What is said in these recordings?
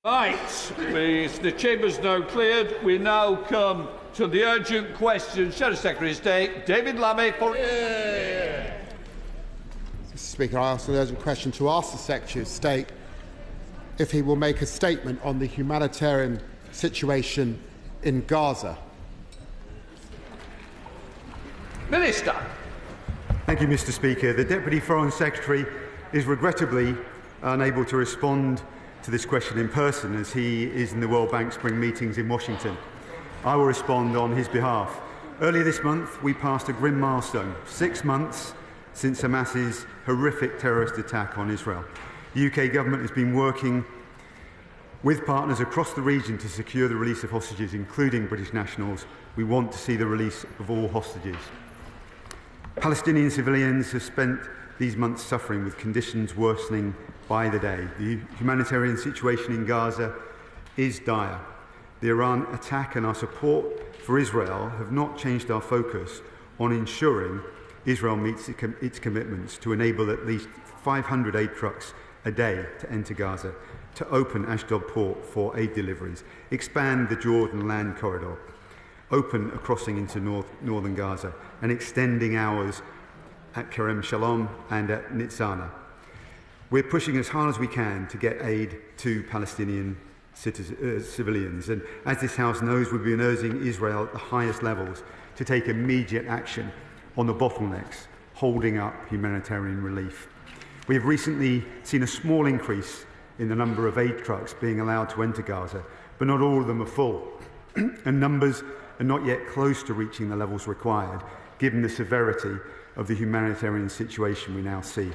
Right, the chamber's now cleared. We now come to the urgent question. Shadow Secretary of State, David Lammy for... Mr Speaker, I ask an urgent question to ask the Secretary of State if he will make a statement on the humanitarian situation in Gaza. Minister. Thank you, Mr Speaker. The Deputy Foreign Secretary is regrettably unable to respond to this question in person as he is in the World Bank Spring meetings in Washington. I will respond on his behalf. Earlier this month, we passed a grim milestone, 6 months since Hamas's horrific terrorist attack on Israel. The UK government has been working with partners across the region to secure the release of hostages, including British nationals. We want to see the release of all hostages. Palestinian civilians have spent these months suffering, with conditions worsening by the day. The humanitarian situation in Gaza is dire. The Iran attack and our support for Israel have not changed our focus on ensuring Israel meets its commitments to enable at least 500 aid trucks a day to enter Gaza, to open Ashdod port for aid deliveries, expand the Jordan land corridor, open a crossing into northern Gaza, and extending hours at Kerem Shalom and at Nitzana. We're pushing as hard as we can to get aid to Palestinian civilians, and as this House knows, we've been urging Israel at the highest levels to take immediate action on the bottlenecks holding up humanitarian relief. We have recently seen a small increase in the number of aid trucks being allowed to enter Gaza, but not all of them are full, and numbers are not yet close to reaching the levels required, given the severity of the humanitarian situation we now see.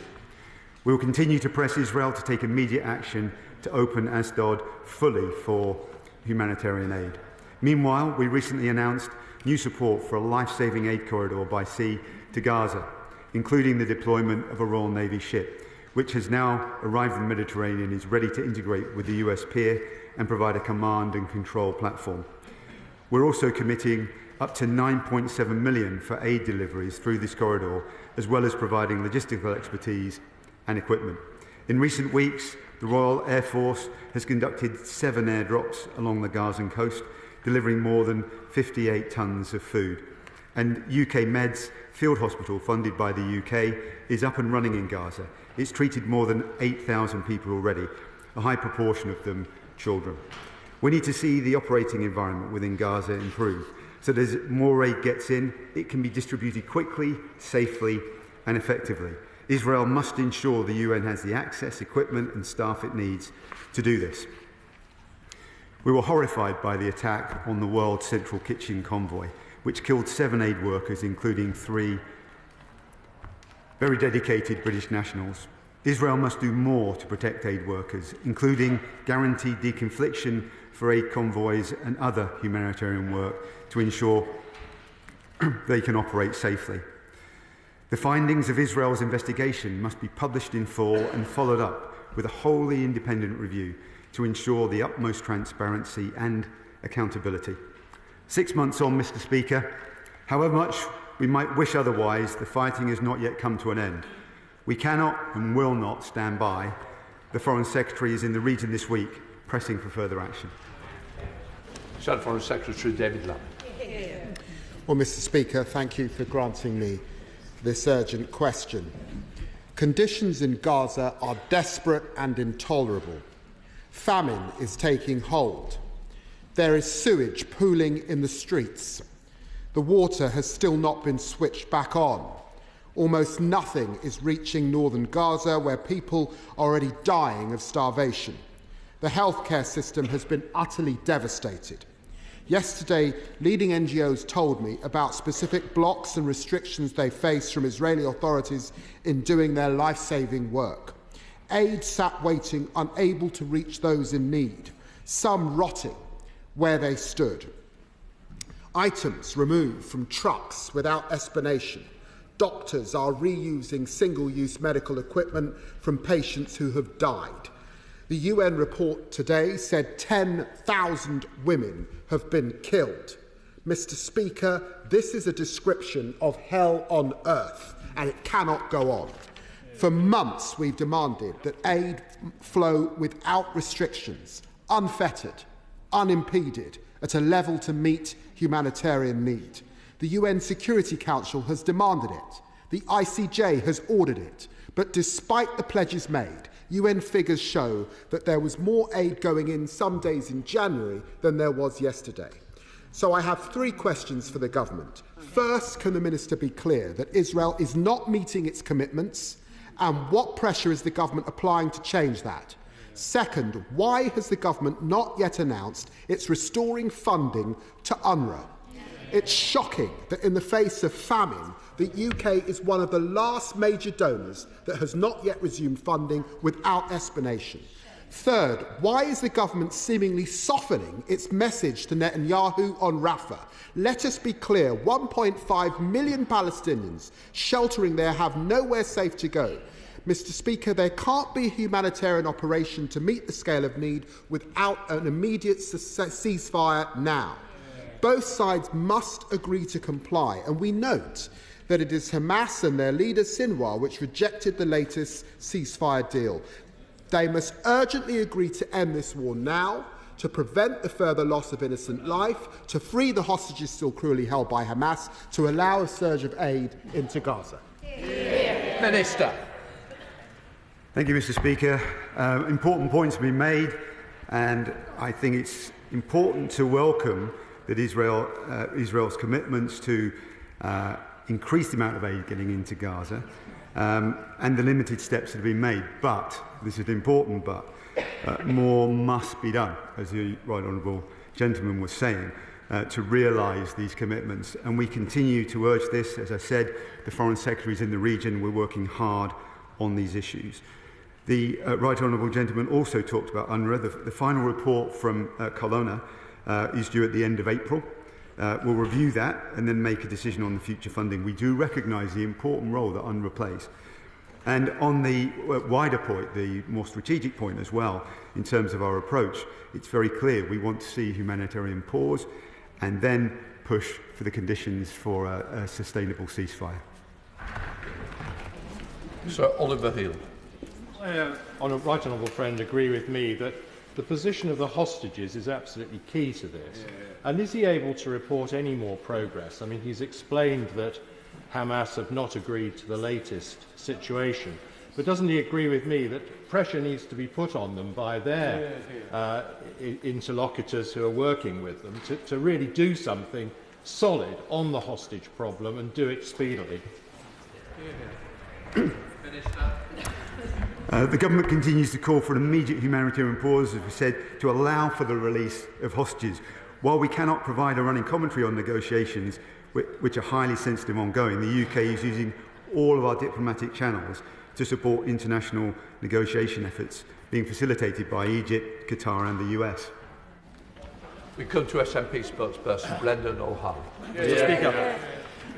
We will continue to press Israel to take immediate action to open Ashdod fully for humanitarian aid. Meanwhile, we recently announced new support for a life-saving aid corridor by sea to Gaza, including the deployment of a Royal Navy ship, which has now arrived in the Mediterranean and is ready to integrate with the US pier and provide a command and control platform. We're also committing up to $9.7 million for aid deliveries through this corridor, as well as providing logistical expertise and equipment. In recent weeks, the Royal Air Force has conducted 7 airdrops along the Gazan coast, delivering more than 58 tonnes of food. And UK Med's field hospital, funded by the UK, is up and running in Gaza. It's treated more than 8,000 people already, a high proportion of them children. We need to see the operating environment within Gaza improve, so that as more aid gets in, it can be distributed quickly, safely and effectively. Israel must ensure the UN has the access, equipment and staff it needs to do this. We were horrified by the attack on the World Central Kitchen convoy, which killed 7 aid workers, including 3 very dedicated British nationals. Israel must do more to protect aid workers, including guaranteed deconfliction for aid convoys and other humanitarian work to ensure they can operate safely. The findings of Israel's investigation must be published in full and followed up with a wholly independent review to ensure the utmost transparency and accountability. 6 months on, Mr. Speaker, however much we might wish otherwise, the fighting has not yet come to an end. We cannot and will not stand by. The Foreign Secretary is in the region this week, pressing for further action. Shadow Foreign Secretary David Lammy. Well, Mr. Speaker, thank you for granting me this urgent question. Conditions in Gaza are desperate and intolerable. Famine is taking hold. There is sewage pooling in the streets. The water has still not been switched back on. Almost nothing is reaching northern Gaza, where people are already dying of starvation. The healthcare system has been utterly devastated. Yesterday, leading NGOs told me about specific blocks and restrictions they face from Israeli authorities in doing their life-saving work. Aid sat waiting, unable to reach those in need, some rotting where they stood. Items removed from trucks without explanation. Doctors are reusing single-use medical equipment from patients who have died. The UN report today said 10,000 women have been killed. Mr. Speaker, this is a description of hell on earth, and it cannot go on. For months we've demanded that aid flow without restrictions, unfettered, unimpeded, at a level to meet humanitarian need. The UN Security Council has demanded it. The ICJ has ordered it. But despite the pledges made, UN figures show that there was more aid going in some days in January than there was yesterday. So I have three questions for the government. First, can the Minister be clear that Israel is not meeting its commitments, and what pressure is the government applying to change that? Second, why has the government not yet announced it's restoring funding to UNRWA? It's shocking that in the face of famine, the UK is one of the last major donors that has not yet resumed funding without explanation. Third, why is the government seemingly softening its message to Netanyahu on Rafah? Let us be clear, 1.5 million Palestinians sheltering there have nowhere safe to go. Mr. Speaker, there can't be a humanitarian operation to meet the scale of need without an immediate ceasefire now. Both sides must agree to comply, and we note that it is Hamas and their leader Sinwar which rejected the latest ceasefire deal. They must urgently agree to end this war now, to prevent the further loss of innocent life, to free the hostages still cruelly held by Hamas, to allow a surge of aid into Gaza. Minister. Thank you, Mr. Speaker. Important points have been made, and I think it's important to welcome that Israel's commitments to increase the amount of aid getting into Gaza and the limited steps that have been made. But, this is important but, more must be done, as the Right Honourable Gentleman was saying, to realise these commitments. And we continue to urge this. As I said, the Foreign Secretaries in the region, we're working hard on these issues. The Right Honourable Gentleman also talked about UNRWA. The final report from Kelowna is due at the end of April. We'll review that and then make a decision on the future funding. We do recognise the important role that UNRWA plays. And on the wider point, the more strategic point as well, in terms of our approach, it's very clear we want to see humanitarian pause and then push for the conditions for a sustainable ceasefire. Sir Oliver Hill. Right honourable friend, agree with me that the position of the hostages is absolutely key to this. And is he able to report any more progress? I mean, he's explained that Hamas have not agreed to the latest situation. But doesn't he agree with me that pressure needs to be put on them by their interlocutors who are working with them to really do something solid on the hostage problem and do it speedily? The government continues to call for an immediate humanitarian pause, as we said, to allow for the release of hostages. While we cannot provide a running commentary on negotiations, which are highly sensitive and ongoing, the UK is using all of our diplomatic channels to support international negotiation efforts being facilitated by Egypt, Qatar and the US. We come to SNP spokesperson Brendan O'Hara. Mr. Speaker,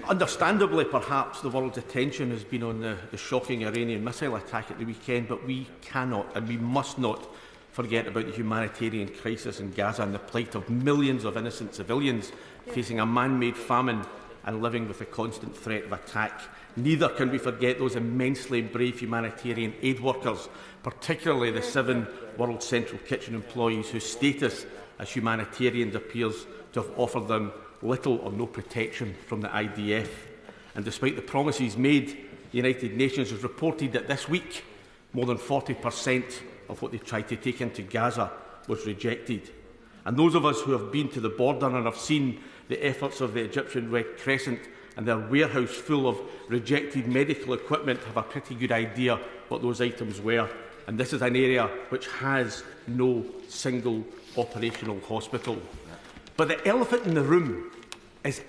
understandably, perhaps, the world's attention has been on the shocking Iranian missile attack at the weekend, but we cannot and we must not forget about the humanitarian crisis in Gaza and the plight of millions of innocent civilians facing a man-made famine and living with the constant threat of attack. Neither can we forget those immensely brave humanitarian aid workers, particularly the 7 World Central Kitchen employees whose status as humanitarians appears to have offered them little or no protection from the IDF. And despite the promises made, the United Nations has reported that this week more than 40% of what they tried to take into Gaza was rejected. And those of us who have been to the border and have seen the efforts of the Egyptian Red Crescent and their warehouse full of rejected medical equipment have a pretty good idea what those items were. And this is an area which has no single operational hospital. But the elephant in the room is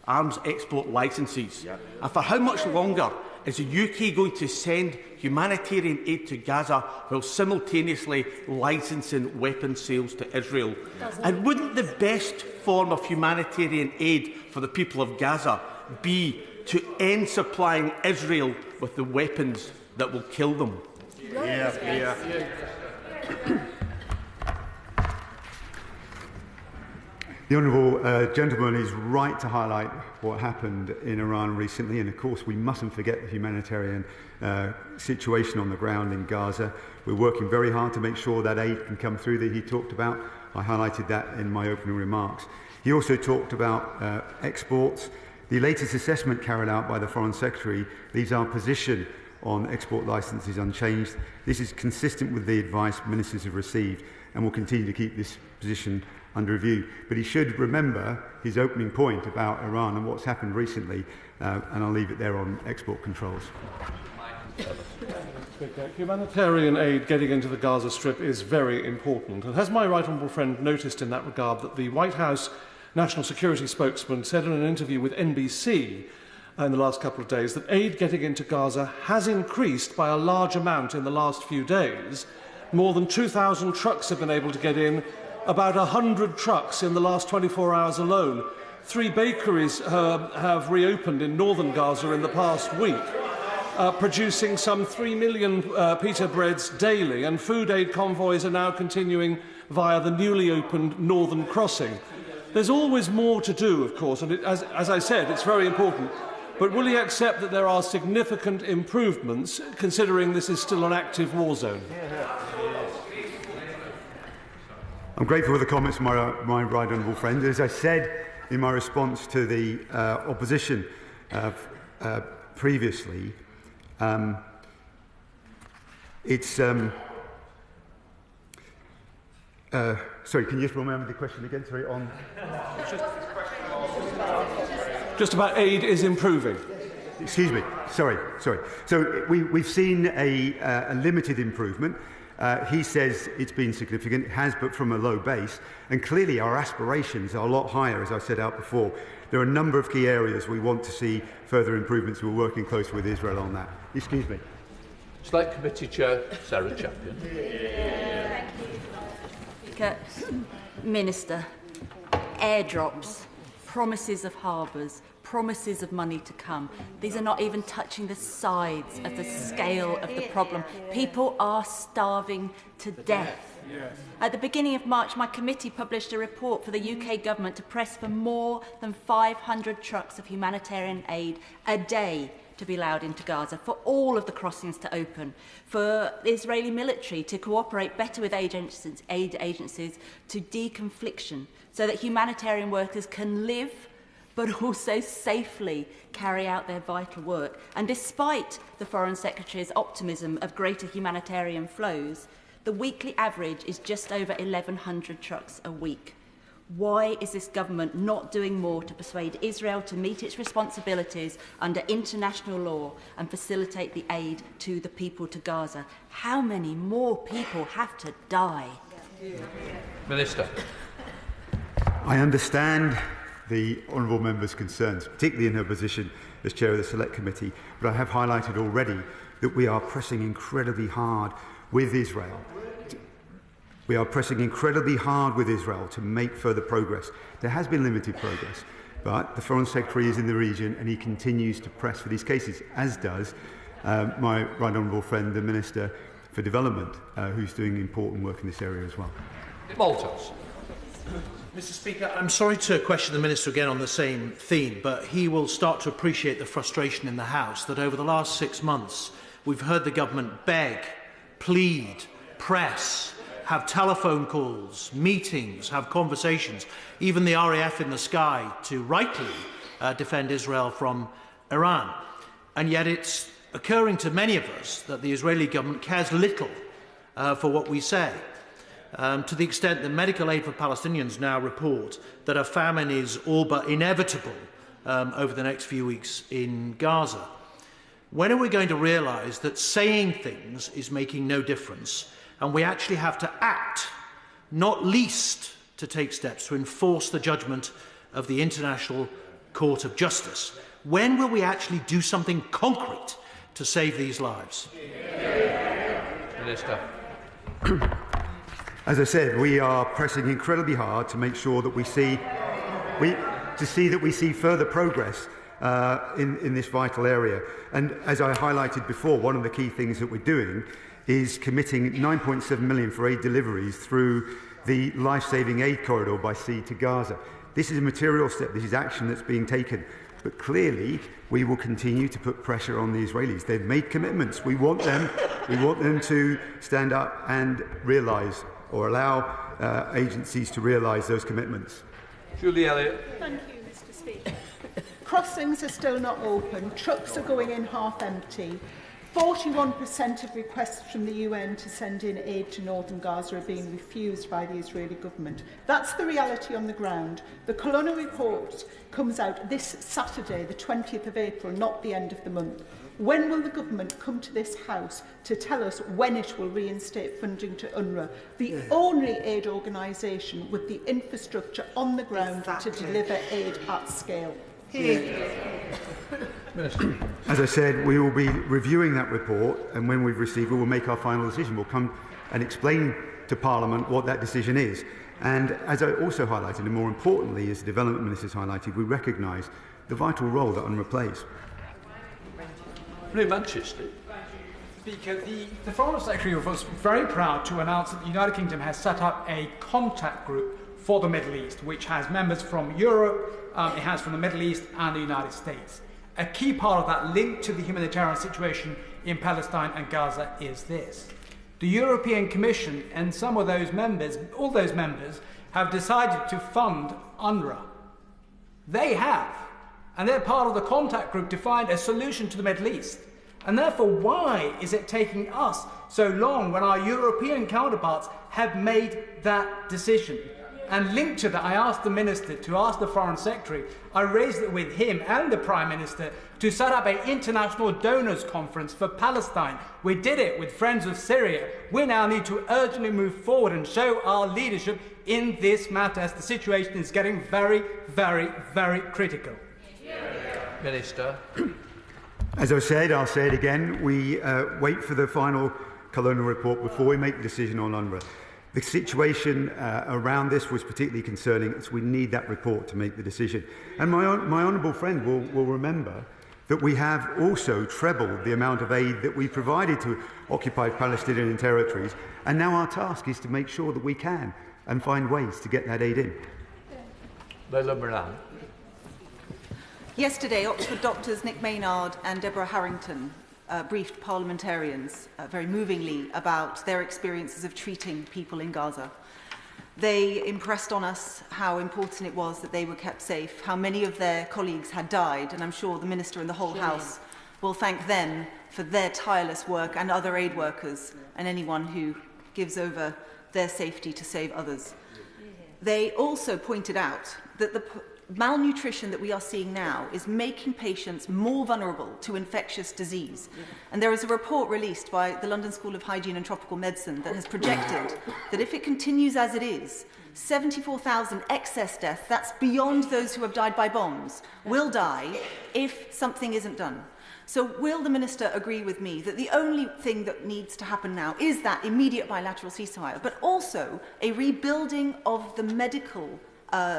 arms export licences. And for how much longer is the UK going to send humanitarian aid to Gaza while simultaneously licensing weapons sales to Israel? And wouldn't the best form of humanitarian aid for the people of Gaza be to end supplying Israel with the weapons that will kill them? The honourable gentleman is right to highlight what happened in Iran recently, and of course we mustn't forget the humanitarian situation on the ground in Gaza. We're working very hard to make sure that aid can come through that he talked about. I highlighted that in my opening remarks. He also talked about exports. The latest assessment carried out by the Foreign Secretary leaves our position on export licences unchanged. This is consistent with the advice ministers have received, and will continue to keep this position under review. But he should remember his opening point about Iran and what's happened recently, and I'll leave it there on export controls. Humanitarian aid getting into the Gaza Strip is very important. And has my right honourable friend noticed in that regard that the White House National Security spokesman said in an interview with NBC in the last couple of days that aid getting into Gaza has increased by a large amount in the last few days. More than 2,000 trucks have been able to get in, about 100 trucks in the last 24 hours alone. 3 bakeries have reopened in northern Gaza in the past week, producing some 3 million pita breads daily, and food aid convoys are now continuing via the newly opened northern crossing. There's always more to do, of course, and as I said, it's very important. But will he accept that there are significant improvements, considering this is still an active war zone? I'm grateful for the comments from my right honourable friend. As I said in my response to the opposition previously, it's... sorry, can you just remember the question again? Sorry, on... Just about aid is improving. Excuse me. Sorry. So we've seen a limited improvement. He says it's been significant, it has, but from a low base. And clearly our aspirations are a lot higher, as I set out before. There are a number of key areas we want to see further improvements. We're working closely with Israel on that. Excuse me. Select Committee Chair, Sarah Champion. Speaker, Minister, airdrops, promises of harbours, promises of money to come. These are not even touching the sides of the scale of the problem. People are starving to death. At the beginning of March, my committee published a report for the UK government to press for more than 500 trucks of humanitarian aid a day to be allowed into Gaza, for all of the crossings to open, for the Israeli military to cooperate better with aid agencies to deconfliction, so that humanitarian workers can live but also safely carry out their vital work. And despite the Foreign Secretary's optimism of greater humanitarian flows, the weekly average is just over 1,100 trucks a week. Why is this government not doing more to persuade Israel to meet its responsibilities under international law and facilitate the aid to the people to Gaza? How many more people have to die? Minister. I understand the honourable member's concerns, particularly in her position as chair of the Select Committee, but I have highlighted already that we are pressing incredibly hard with Israel. We are pressing incredibly hard with Israel to make further progress. There has been limited progress, but the Foreign Secretary is in the region and he continues to press for these cases, as does my right honourable friend, the Minister for Development, who's doing important work in this area as well. Malthouse. Mr. Speaker, I'm sorry to question the Minister again on the same theme, but he will start to appreciate the frustration in the House that over the last 6 months we've heard the government beg, plead, press, have telephone calls, meetings, have conversations, even the RAF in the sky to rightly defend Israel from Iran. And yet it's occurring to many of us that the Israeli government cares little for what we say. To the extent that Medical Aid for Palestinians now report that a famine is all but inevitable over the next few weeks in Gaza. When are we going to realise that saying things is making no difference and we actually have to act, not least to take steps to enforce the judgment of the International Court of Justice? When will we actually do something concrete to save these lives? Minister. As I said, we are pressing incredibly hard to make sure that we see further progress in this vital area. And as I highlighted before, one of the key things that we're doing is committing 9.7 million for aid deliveries through the life-saving aid corridor by sea to Gaza. This is a material step. This is action that's being taken. But clearly, we will continue to put pressure on the Israelis. They've made commitments. We want them to stand up and realise, or allow agencies to realise those commitments. Julie Elliott. Thank you, Mr. Speaker. Crossings are still not open. Trucks are going in half empty. 41% of requests from the UN to send in aid to northern Gaza are being refused by the Israeli government. That's the reality on the ground. The Colonna report comes out this Saturday, the 20th of April, not the end of the month. When will the government come to this House to tell us when it will reinstate funding to UNRWA, the only aid organisation with the infrastructure on the ground to deliver aid at scale? As I said, we will be reviewing that report, and when we've received it, we'll make our final decision. We'll come and explain to Parliament what that decision is. And as I also highlighted, and more importantly, as the Development Ministers highlighted, we recognise the vital role that UNRWA plays. Manchester. Speaker, the Foreign Secretary was very proud to announce that the United Kingdom has set up a contact group for the Middle East, which has members from Europe, it has from the Middle East and the United States. A key part of that link to the humanitarian situation in Palestine and Gaza is this. The European Commission and some of those members, all those members, have decided to fund UNRWA. They have, and they're part of the contact group to find a solution to the Middle East. And therefore, why is it taking us so long when our European counterparts have made that decision? And linked to that, I asked the Minister to ask the Foreign Secretary, I raised it with him and the Prime Minister, to set up an international donors conference for Palestine. We did it with Friends of Syria. We now need to urgently move forward and show our leadership in this matter, as the situation is getting very, very, very critical. Minister. As I said, I'll say it again, we wait for the final Colonna report before we make the decision on UNRWA. The situation around this was particularly concerning, so we need that report to make the decision. And my honourable friend will remember that we have also trebled the amount of aid that we provided to occupied Palestinian territories, and now our task is to make sure that we can and find ways to get that aid in. Yesterday, Oxford doctors Nick Maynard and Deborah Harrington briefed parliamentarians very movingly about their experiences of treating people in Gaza. They impressed on us how important it was that they were kept safe, how many of their colleagues had died, and I'm sure the Minister and the whole House will thank them for their tireless work, and other aid workers and anyone who gives over their safety to save others. They also pointed out that the malnutrition that we are seeing now is making patients more vulnerable to infectious disease. And there is a report released by the London School of Hygiene and Tropical Medicine that has projected that if it continues as it is, 74,000 excess deaths, that's beyond those who have died by bombs, will die if something isn't done. So will the Minister agree with me that the only thing that needs to happen now is that immediate bilateral ceasefire, but also a rebuilding of the medical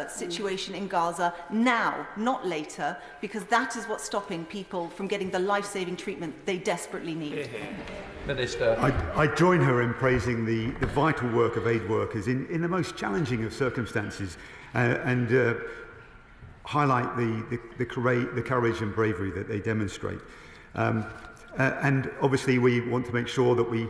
situation in Gaza now, not later, because that is what's stopping people from getting the life-saving treatment they desperately need. Minister. I join her in praising the vital work of aid workers in the most challenging of circumstances and highlight the courage and bravery that they demonstrate. And obviously we want to make sure that we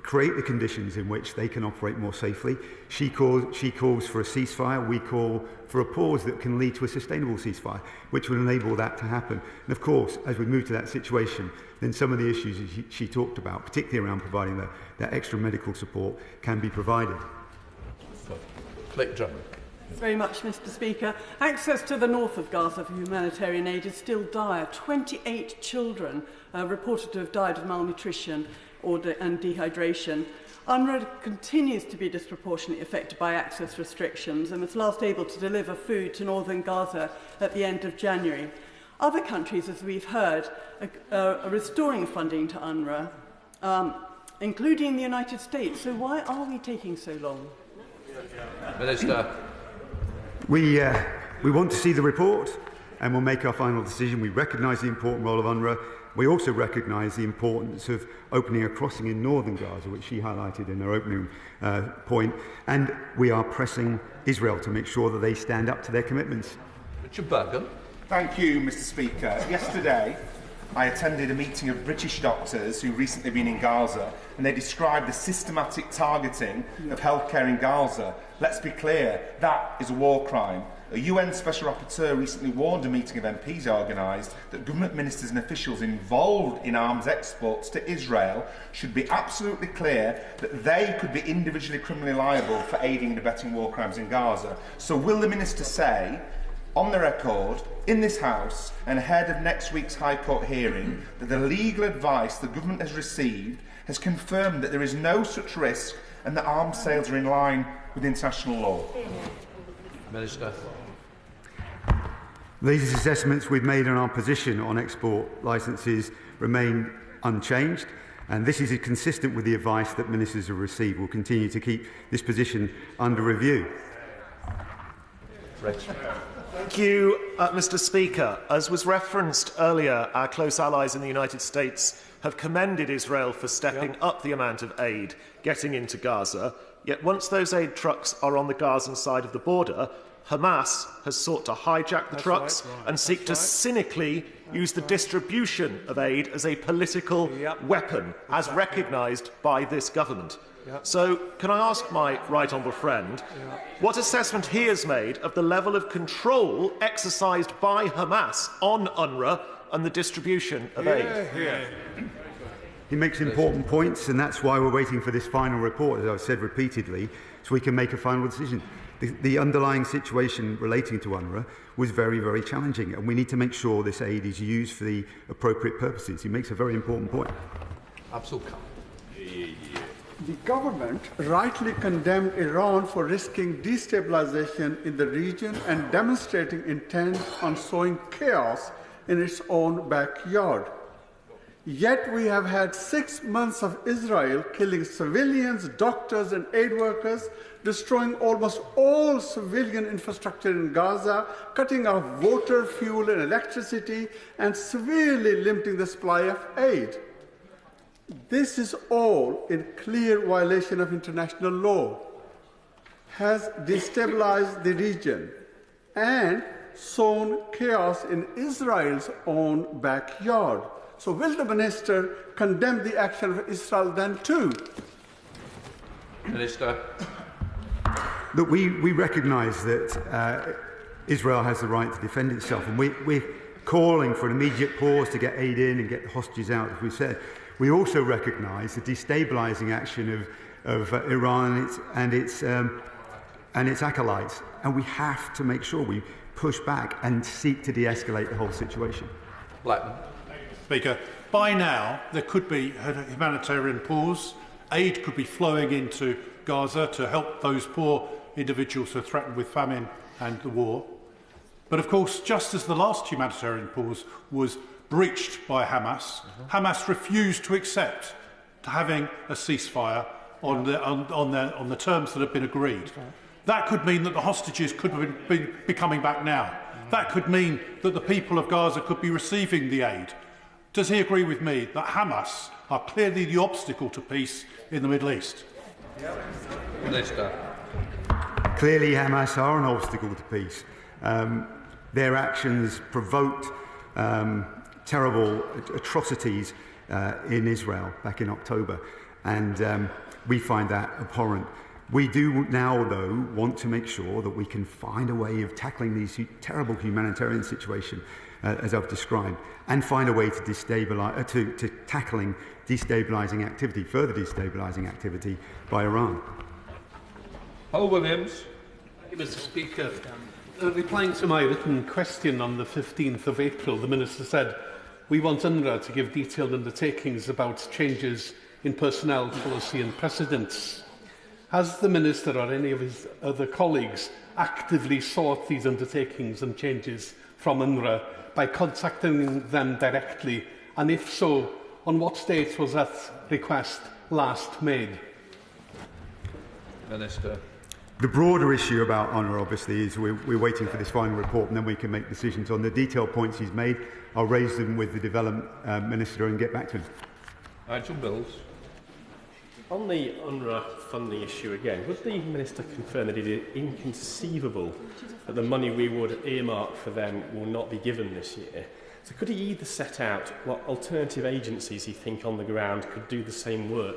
create the conditions in which they can operate more safely. She calls for a ceasefire. We call for a pause that can lead to a sustainable ceasefire, which will enable that to happen. And of course, as we move to that situation, then some of the issues she talked about, particularly around providing that extra medical support, can be provided. Thanks very much, Mr. Speaker. Access to the north of Gaza for humanitarian aid is still dire. 28 children reported to have died of malnutrition and dehydration. UNRWA continues to be disproportionately affected by access restrictions and was last able to deliver food to northern Gaza at the end of January. Other countries, as we've heard, are restoring funding to UNRWA, including the United States. So why are we taking so long? Minister. We want to see the report and we'll make our final decision. We recognise the important role of UNRWA We also recognise the importance of opening a crossing in northern Gaza, which she highlighted in her opening point, and we are pressing Israel to make sure that they stand up to their commitments. Richard Bergen. Thank you, Mr. Speaker. Yesterday, I attended a meeting of British doctors who've recently been in Gaza, and they described the systematic targeting of healthcare in Gaza. Let's be clear, that is a war crime. A UN Special Rapporteur recently warned a meeting of MPs organised that government ministers and officials involved in arms exports to Israel should be absolutely clear that they could be individually criminally liable for aiding and abetting war crimes in Gaza. So will the minister say, on the record, in this House and ahead of next week's High Court hearing, that the legal advice the government has received has confirmed that there is no such risk and that arms sales are in line with international law? Minister. These assessments we've made on our position on export licences remain unchanged, and this is consistent with the advice that ministers have received. We'll continue to keep this position under review. Thank you, Mr. Speaker. As was referenced earlier, our close allies in the United States have commended Israel for stepping up the amount of aid getting into Gaza. Yet once those aid trucks are on the Gazan side of the border, Hamas has sought to hijack the trucks and seek to cynically use the distribution of aid as a political weapon, as recognised by this government. So, can I ask my right honourable friend what assessment he has made of the level of control exercised by Hamas on UNRWA and the distribution of aid? He makes important points, and that's why we're waiting for this final report, as I've said repeatedly, so we can make a final decision. The underlying situation relating to UNRWA was very, very challenging, and we need to make sure this aid is used for the appropriate purposes. He makes a very important point. Absolutely. The government rightly condemned Iran for risking destabilization in the region and demonstrating intent on sowing chaos in its own backyard. Yet we have had 6 months of Israel killing civilians, doctors and aid workers, destroying almost all civilian infrastructure in Gaza, cutting off water, fuel and electricity, and severely limiting the supply of aid. This is all in clear violation of international law, has destabilized the region and sown chaos in Israel's own backyard. So will the minister condemn the action of Israel then too? Minister. Look, we recognise that Israel has the right to defend itself, and we're calling for an immediate pause to get aid in and get the hostages out, as we said. We also recognise the destabilising action of Iran and its acolytes, and we have to make sure we push back and seek to de-escalate the whole situation. Blackman. Speaker, by now there could be a humanitarian pause. Aid could be flowing into Gaza to help those poor individuals who are threatened with famine and the war. But of course, just as the last humanitarian pause was breached by Hamas, Hamas refused to accept having a ceasefire on the terms that have been agreed. That could mean that the hostages could be coming back now. That could mean that the people of Gaza could be receiving the aid. Does he agree with me that Hamas are clearly the obstacle to peace in the Middle East? Minister. Clearly, Hamas are an obstacle to peace. Their actions provoked terrible atrocities in Israel back in October, and we find that abhorrent. We do now, though, want to make sure that we can find a way of tackling these terrible humanitarian situation, as I've described, and find a way to to tackling destabilising activity, further destabilising activity by Iran. Paul Williams. Thank you, Mr. Speaker. Replying to my written question on the 15th of April, the Minister said, "We want UNRWA to give detailed undertakings about changes in personnel, policy and precedents." Has the Minister or any of his other colleagues actively sought these undertakings and changes from UNRWA by contacting them directly? And if so, on what date was that request last made? Minister. The broader issue about honour, obviously, is we're waiting for this final report, and then we can make decisions on the detailed points he's made. I'll raise them with the Development Minister and get back to him. Nigel Bills. On the UNRWA funding issue again, would the Minister confirm that it is inconceivable that the money we would earmark for them will not be given this year? So could he either set out what alternative agencies he thinks on the ground could do the same work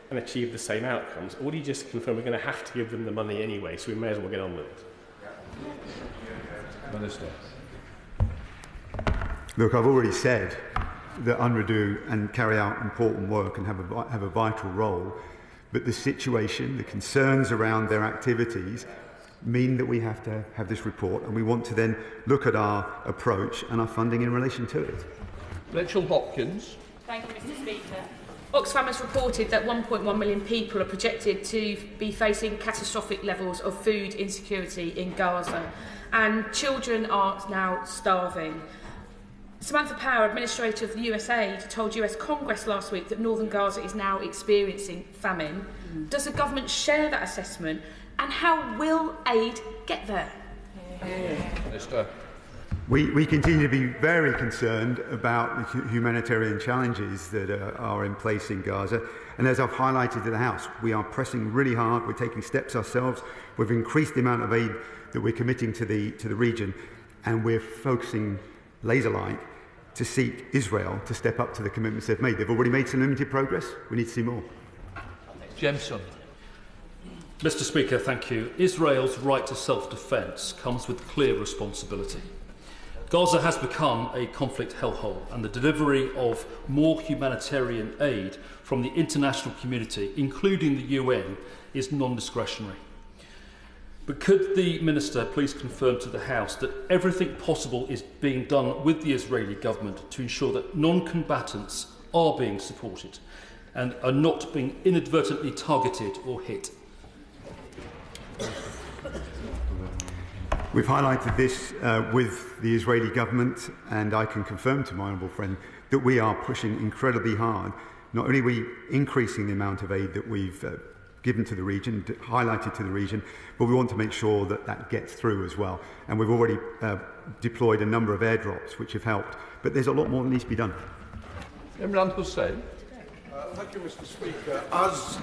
and achieve the same outcomes, or would he just confirm we're going to have to give them the money anyway, so we may as well get on with it? Minister. Look, I've already said that UNRWA do and carry out important work and have a vital role, but the situation, the concerns around their activities mean that we have to have this report, and we want to then look at our approach and our funding in relation to it. Rachel Hopkins. Thank you, Mr. Speaker. Oxfam has reported that 1.1 million people are projected to be facing catastrophic levels of food insecurity in Gaza, and children are now starving. Samantha Power, Administrator of the USAID, told US Congress last week that northern Gaza is now experiencing famine. Does the government share that assessment, and how will aid get there? Minister. We continue to be very concerned about the humanitarian challenges that are in place in Gaza, and as I've highlighted to the House, we are pressing really hard. We're taking steps ourselves. We've increased the amount of aid that we're committing to the region, and we're focusing laser-like to seek Israel to step up to the commitments they've made. They've already made some limited progress. We need to see more. Jemson. Mr. Speaker, thank you. Israel's right to self-defence comes with clear responsibility. Gaza has become a conflict hellhole, and the delivery of more humanitarian aid from the international community, including the UN, is non-discretionary. But could the Minister please confirm to the House that everything possible is being done with the Israeli government to ensure that non-combatants are being supported and are not being inadvertently targeted or hit? We've highlighted this with the Israeli government, and I can confirm to my honourable friend that we are pushing incredibly hard. Not only are we increasing the amount of aid that we've given to the region, highlighted to the region, but we want to make sure that that gets through as well. And we've already deployed a number of airdrops which have helped, but there's a lot more that needs to be done. Imran Hussain. Thank you, Mr. Speaker. As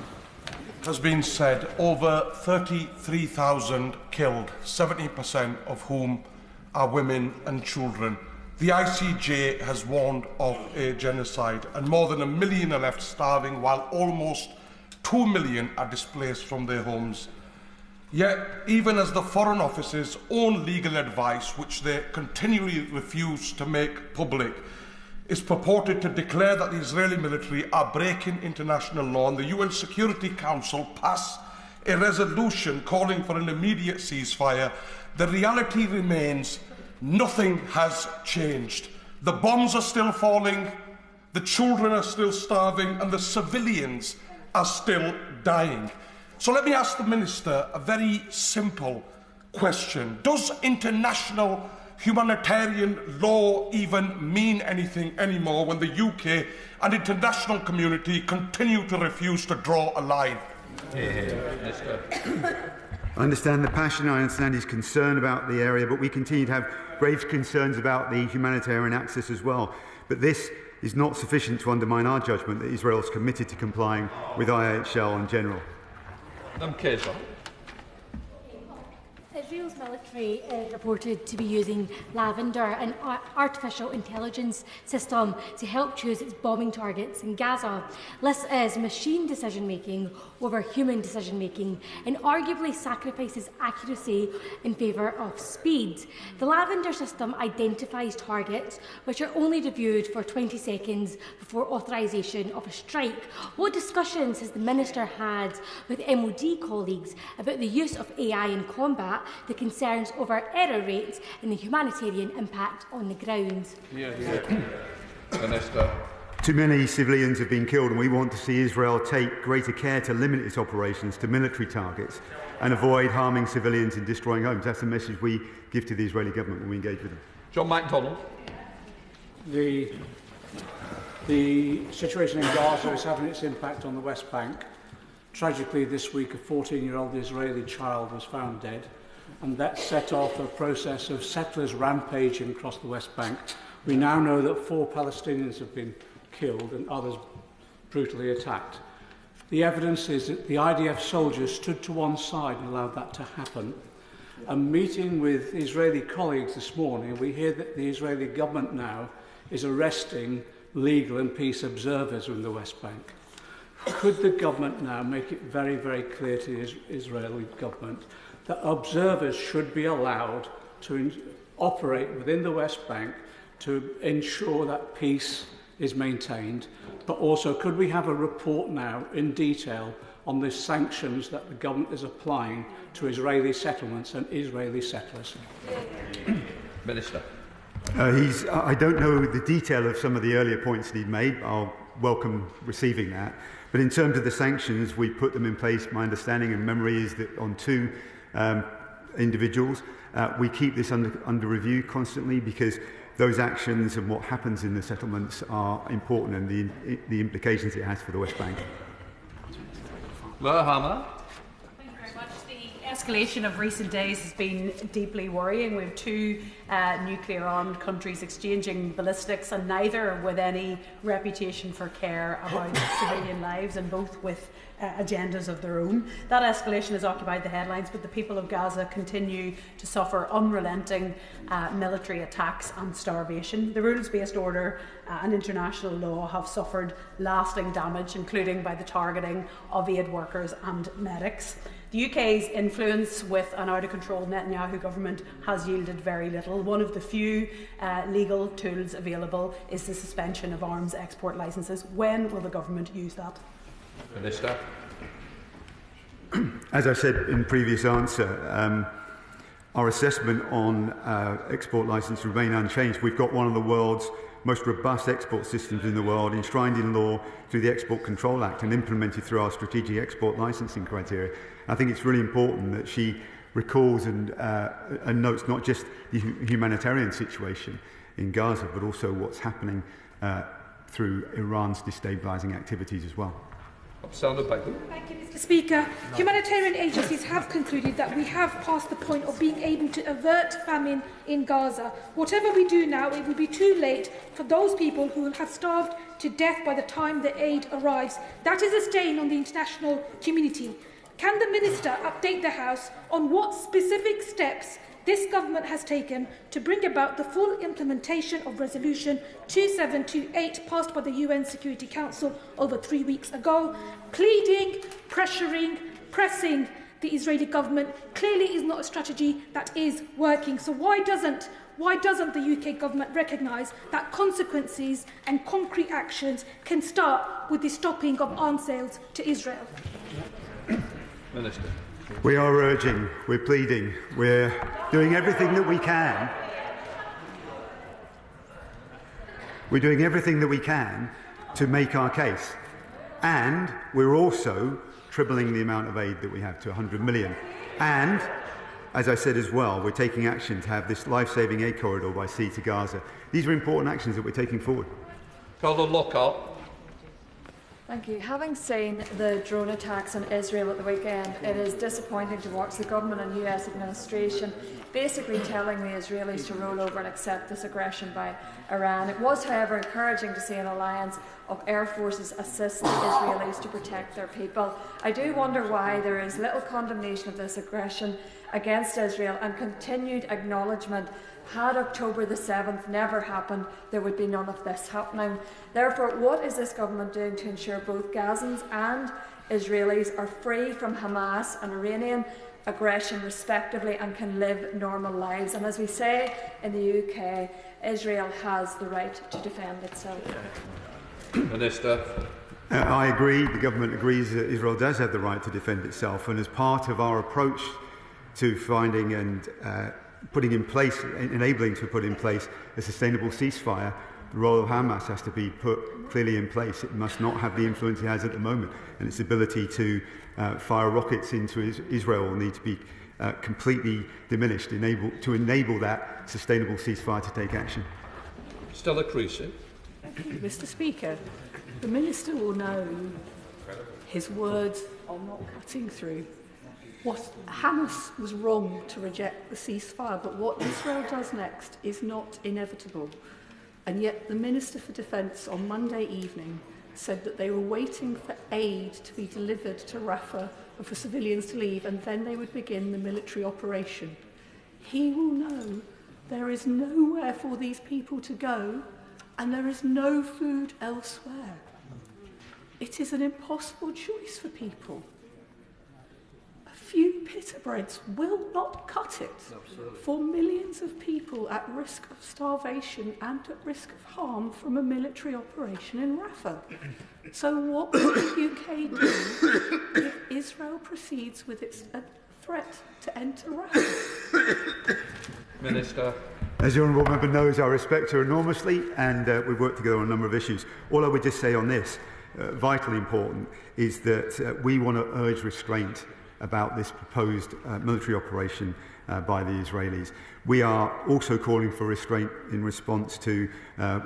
has been said, over 33,000 killed, 70% of whom are women and children. The ICJ has warned of a genocide, and more than 1 million are left starving, while almost 2 million are displaced from their homes. Yet, even as the Foreign Office's own legal advice, which they continually refuse to make public, is purported to declare that the Israeli military are breaking international law, and the UN Security Council pass a resolution calling for an immediate ceasefire, the reality remains nothing has changed. The bombs are still falling, the children are still starving, and the civilians are still dying. So let me ask the Minister a very simple question. Does international humanitarian law even mean anything anymore when the UK and international community continue to refuse to draw a line? I understand the passion, I understand his concern about the area, but we continue to have grave concerns about the humanitarian access as well. But this is not sufficient to undermine our judgment that Israel is committed to complying with IHL in general. Israel's military is reported to be using lavender, an artificial intelligence system, to help choose its bombing targets in Gaza. This is machine decision-making over human decision-making and arguably sacrifices accuracy in favour of speed. The lavender system identifies targets which are only reviewed for 20 seconds before authorisation of a strike. What discussions has the Minister had with MOD colleagues about the use of AI in combat, the concerns over error rates and the humanitarian impact on the ground? Minister. Too many civilians have been killed, and we want to see Israel take greater care to limit its operations to military targets and avoid harming civilians and destroying homes. That's the message we give to the Israeli government when we engage with them. John MacDonald. The situation in Gaza is having its impact on the West Bank. Tragically, this week, a 14-year-old Israeli child was found dead, and that set off a process of settlers rampaging across the West Bank. We now know that 4 Palestinians have been killed and others brutally attacked. The evidence is that the IDF soldiers stood to one side and allowed that to happen. A meeting with Israeli colleagues this morning, we hear that the Israeli government now is arresting legal and peace observers from the West Bank. Could the government now make it very, very clear to the Israeli government that observers should be allowed to operate within the West Bank to ensure that peace is maintained, but also could we have a report now in detail on the sanctions that the government is applying to Israeli settlements and Israeli settlers? Minister. I don't know the detail of some of the earlier points that he'd made. I'll welcome receiving that. But in terms of the sanctions, we put them in place. My understanding and memory is that on 2 individuals, we keep this under review constantly because those actions and what happens in the settlements are important and the implications it has for the West Bank. Rehman. Thank you very much. The escalation of recent days has been deeply worrying. We have 2 nuclear-armed countries exchanging ballistics, and neither with any reputation for care about civilian lives, and both with agendas of their own. That escalation has occupied the headlines, but the people of Gaza continue to suffer unrelenting military attacks and starvation. The rules-based order and international law have suffered lasting damage, including by the targeting of aid workers and medics. The UK's influence with an out-of-control Netanyahu government has yielded very little. One of the few legal tools available is the suspension of arms export licences. When will the government use that? Minister. As I said in previous answer, our assessment on export licence remain unchanged. We've got one of the world's most robust export systems in the world, enshrined in law through the Export Control Act and implemented through our strategic export licensing criteria. I think it's really important that she recalls and notes not just the humanitarian situation in Gaza, but also what's happening through Iran's destabilising activities as well. Thank you, Mr. Speaker. Humanitarian agencies have concluded that we have passed the point of being able to avert famine in Gaza. Whatever we do now, it will be too late for those people who will have starved to death by the time the aid arrives. That is a stain on the international community. Can the Minister update the House on what specific steps this government has taken to bring about the full implementation of Resolution 2728 passed by the UN Security Council over 3 weeks ago? Pleading, pressuring, pressing the Israeli government clearly is not a strategy that is working. So why doesn't the UK government recognise that consequences and concrete actions can start with the stopping of arms sales to Israel? Minister. We are urging, we're pleading, we're doing everything that we can. We're doing everything that we can to make our case. And we're also tripling the amount of aid that we have to 100 million. And, as I said as well, we're taking action to have this life-saving aid corridor by sea to Gaza. These are important actions that we're taking forward. Colin Lockhart. Thank you. Having seen the drone attacks on Israel at the weekend, it is disappointing to watch the government and US administration basically telling the Israelis to roll over and accept this aggression by Iran. It was, however, encouraging to see an alliance of air forces assist the Israelis to protect their people. I do wonder why there is little condemnation of this aggression against Israel and continued acknowledgement. Had October the 7th never happened, there would be none of this happening. Therefore, what is this government doing to ensure both Gazans and Israelis are free from Hamas and Iranian aggression respectively and can live normal lives? And as we say in the UK, Israel has the right to defend itself. Minister. I agree, the government agrees that Israel does have the right to defend itself, and as part of our approach to finding and putting in place, enabling to put in place a sustainable ceasefire, the role of Hamas has to be put clearly in place. It must not have the influence it has at the moment, and its ability to fire rockets into Israel will need to be completely diminished to enable that sustainable ceasefire to take action. Stella Creasy. Mr. Speaker, the Minister will know His words are not cutting through. Hamas was wrong to reject the ceasefire, but what Israel does next is not inevitable. And yet the Minister for Defence on Monday evening said that they were waiting for aid to be delivered to Rafah and for civilians to leave, and then they would begin the military operation. He will know there is nowhere for these people to go, and there is no food elsewhere. It is an impossible choice for people. A few pita breads will not cut it for millions of people at risk of starvation and at risk of harm from a military operation in Rafah. So what will the UK do if Israel proceeds with its threat to enter Rafah? Minister. As the Honourable Member knows, I respect her enormously, and we've worked together on a number of issues. All I would just say on this, vitally important, is that we want to urge restraint about this proposed military operation by the Israelis. We are also calling for restraint in response to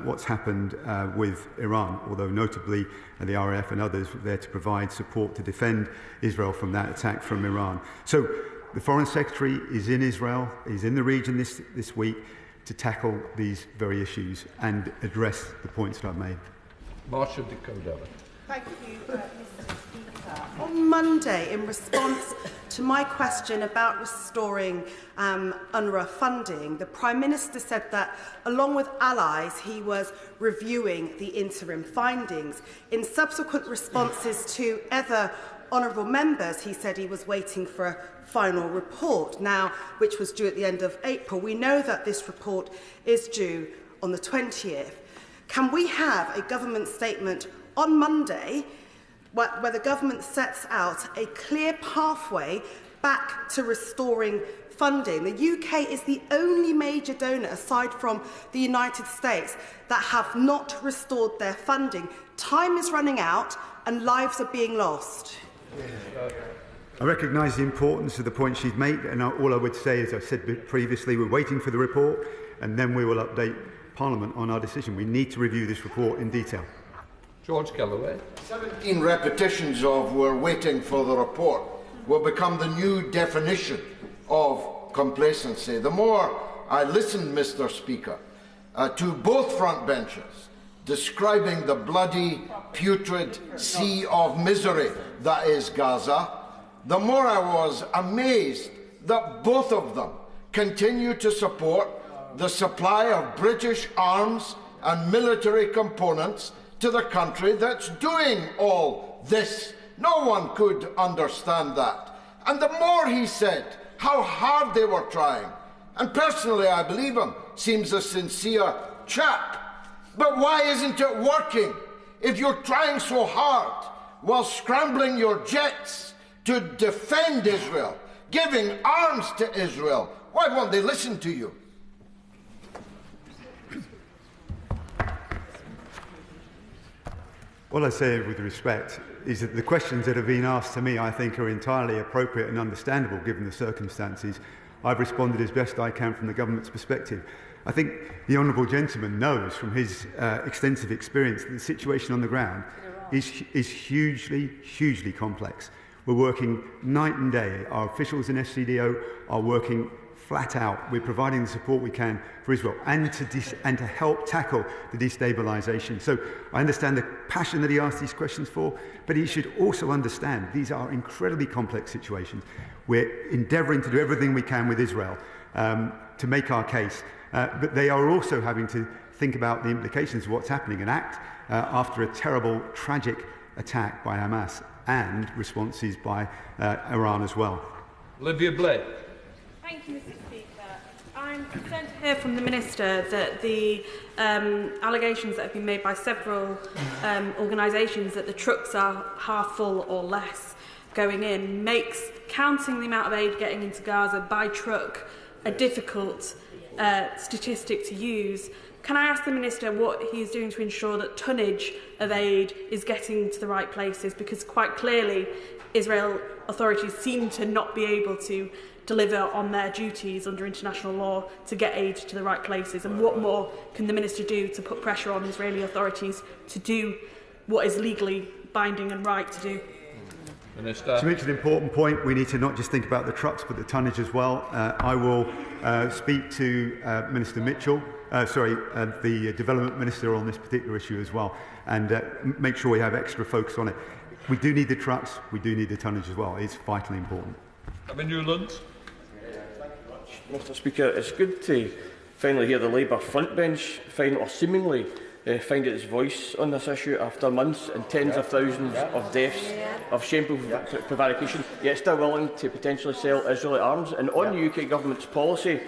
what's happened with Iran, although notably the RAF and others were there to provide support to defend Israel from that attack from Iran. So the Foreign Secretary is in Israel, he's in the region this week to tackle these very issues and address the points that I've made. Marshal de Cordova. Thank you, Mr. Speaker. On Monday, in response to my question about restoring UNRWA funding, the Prime Minister said that, along with allies, he was reviewing the interim findings. In subsequent responses to other honourable members, he said he was waiting for a final report, now which was due at the end of April. We know that this report is due on the 20th. Can we have a government statement on Monday where the government sets out a clear pathway back to restoring funding? The UK is the only major donor, aside from the United States, that have not restored their funding. Time is running out and lives are being lost. I recognise the importance of the point she's made, and all I would say, as I said previously, we're waiting for the report and then we will update Parliament on our decision. We need to review this report in detail. George Galloway. 17 repetitions of "we're waiting for the report" will become the new definition of complacency. The more I listened, Mr. Speaker, to both front benches describing the bloody, putrid sea of misery that is Gaza, the more I was amazed that both of them continue to support the supply of British arms and military components to the country that's doing all this. No one could understand that. And the more he said how hard they were trying, and personally I believe him, seems a sincere chap. But why isn't it working? If you're trying so hard while scrambling your jets to defend Israel, giving arms to Israel, why won't they listen to you? All I say with respect is that the questions that have been asked to me, I think, are entirely appropriate and understandable given the circumstances. I've responded as best I can from the government's perspective. I think the honourable gentleman knows from his extensive experience that the situation on the ground is hugely, hugely complex. We're working night and day. Our officials in SCDO are working flat out. We're providing the support we can for Israel and to help tackle the destabilisation. So I understand the passion that he asked these questions for, but he should also understand these are incredibly complex situations. We're endeavouring to do everything we can with Israel to make our case, but they are also having to think about the implications of what's happening and act after a terrible, tragic attack by Hamas and responses by Iran as well. Olivia Blake. Thank you, Mr. Speaker. I'm concerned to hear from the Minister that the allegations that have been made by several organisations that the trucks are half full or less going in makes counting the amount of aid getting into Gaza by truck a difficult statistic to use. Can I ask the Minister what he is doing to ensure that tonnage of aid is getting to the right places? Because quite clearly Israel authorities seem to not be able to deliver on their duties under international law to get aid to the right places. And what more can the Minister do to put pressure on Israeli authorities to do what is legally binding and right to do? Minister. To make an important point, we need to not just think about the trucks but the tonnage as well. I will speak to Minister Mitchell, the Development Minister on this particular issue as well, and make sure we have extra focus on it. We do need the trucks, we do need the tonnage as well. It's vitally important. Newland. Mr Speaker, it's good to finally hear the Labour frontbench seemingly find its voice on this issue after months and tens of thousands of deaths of shameful prevarication, yet still willing to potentially sell Israeli arms. And on the UK Government's policy,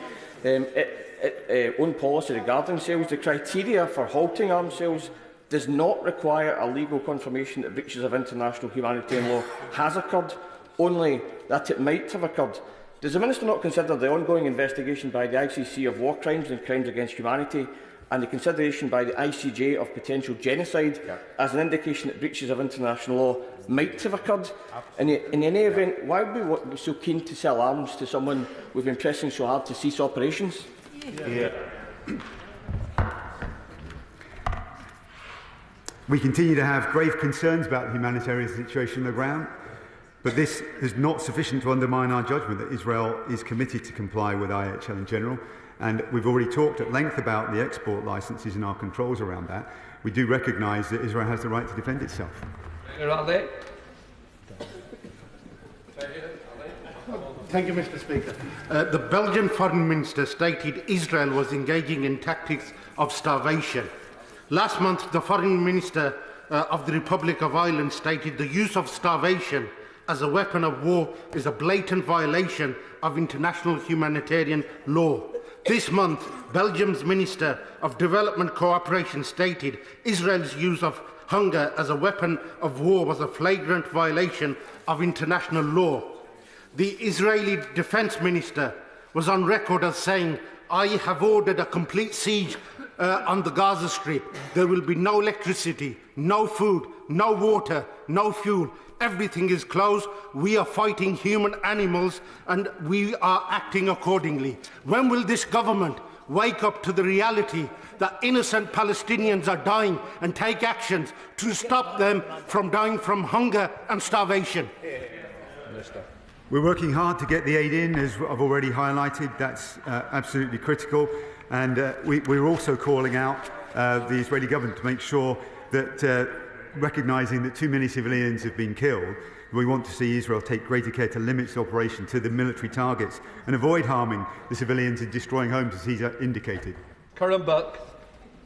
own policy regarding sales, the criteria for halting arms sales does not require a legal confirmation that breaches of international humanitarian law has occurred, only that it might have occurred. Does the Minister not consider the ongoing investigation by the ICC of war crimes and crimes against humanity and the consideration by the ICJ of potential genocide as an indication that breaches of international law might have occurred? In any event, why would we be so keen to sell arms to someone we've been pressing so hard to cease operations? We continue to have grave concerns about the humanitarian situation on the ground, but this is not sufficient to undermine our judgment that Israel is committed to comply with IHL in general. And we've already talked at length about the export licences and our controls around that. We do recognise that Israel has the right to defend itself. Thank you, Mr Speaker. The Belgian Foreign Minister stated Israel was engaging in tactics of starvation. Last month, the Foreign Minister of the Republic of Ireland stated the use of starvation as a weapon of war is a blatant violation of international humanitarian law. This month, Belgium's Minister of Development Cooperation stated Israel's use of hunger as a weapon of war was a flagrant violation of international law. The Israeli Defence Minister was on record as saying, "I have ordered a complete siege on the Gaza Strip. There will be no electricity, no food, no water, no fuel. Everything is closed. We are fighting human animals and we are acting accordingly." When will this government wake up to the reality that innocent Palestinians are dying and take actions to stop them from dying from hunger and starvation? We're working hard to get the aid in, as I've already highlighted. That's absolutely critical. And we're also calling out the Israeli government to make sure that recognising that too many civilians have been killed, we want to see Israel take greater care to limit its operation to the military targets and avoid harming the civilians and destroying homes, as he's indicated. Curran Buck.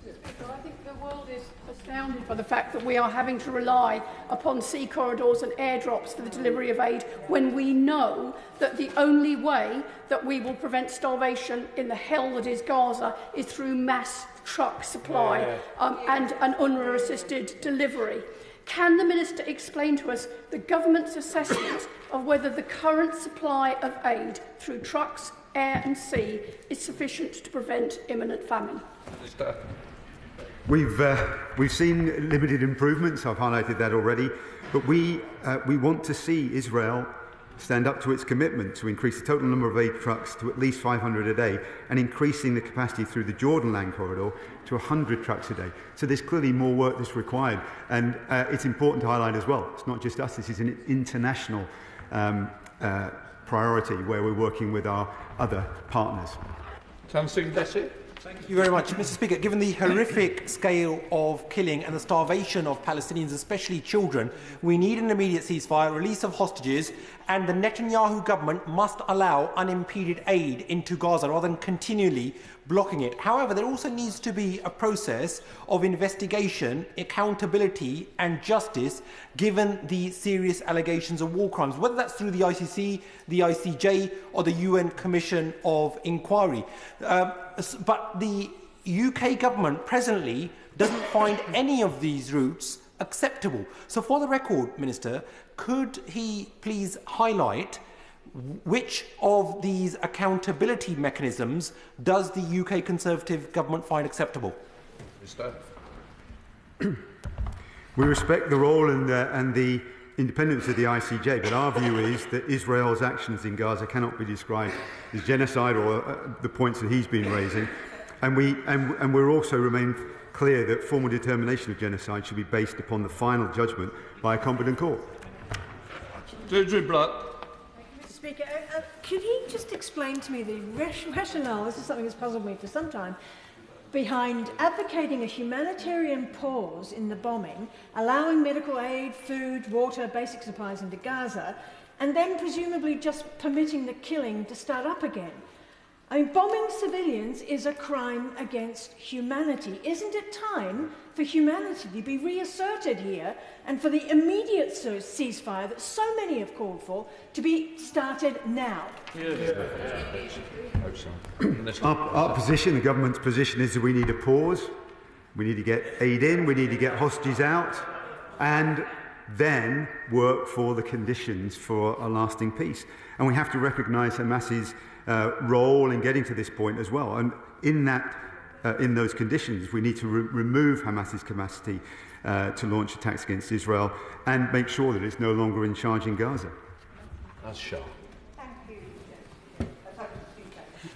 I think the world is astounded by the fact that we are having to rely upon sea corridors and airdrops for the delivery of aid when we know that the only way that we will prevent starvation in the hell that is Gaza is through mass truck supply and an UNRWA-assisted delivery. Can the Minister explain to us the government's assessment of whether the current supply of aid through trucks, air and sea is sufficient to prevent imminent famine? Minister. We've seen limited improvements. I've highlighted that already, but we want to see Israel stand up to its commitment to increase the total number of aid trucks to at least 500 a day and increasing the capacity through the Jordan land corridor to 100 trucks a day. So there's clearly more work that's required, and it's important to highlight as well, it's not just us, this is an international priority where we're working with our other partners. Tamsing Desi. Thank you very much. Mr Speaker, given the horrific scale of killing and the starvation of Palestinians, especially children, we need an immediate ceasefire, release of hostages, and the Netanyahu government must allow unimpeded aid into Gaza rather than continually blocking it. However, there also needs to be a process of investigation, accountability and justice given the serious allegations of war crimes, whether that's through the ICC, the ICJ or the UN Commission of Inquiry. But the UK government presently doesn't find any of these routes acceptable. So for the record, Minister, could he please highlight which of these accountability mechanisms does the UK Conservative government find acceptable? We respect the role and the independence of the ICJ, but our view is that Israel's actions in Gaza cannot be described as genocide or the points that he's been raising. And we're also remain clear that formal determination of genocide should be based upon the final judgment by a competent court. Deirdre Black. Mr. Speaker, could he just explain to me the rationale, this is something that's puzzled me for some time, behind advocating a humanitarian pause in the bombing, allowing medical aid, food, water, basic supplies into Gaza, and then presumably just permitting the killing to start up again? I mean, bombing civilians is a crime against humanity. Isn't it time for humanity to be reasserted here and for the immediate ceasefire that so many have called for to be started now? Our position, the government's position, is that we need a pause. We need to get aid in, we need to get hostages out, and then work for the conditions for a lasting peace. And we have to recognise Hamas's role in getting to this point as well. And in those conditions, we need to remove Hamas's capacity to launch attacks against Israel and make sure that it's no longer in charge in Gaza. That's Shaw.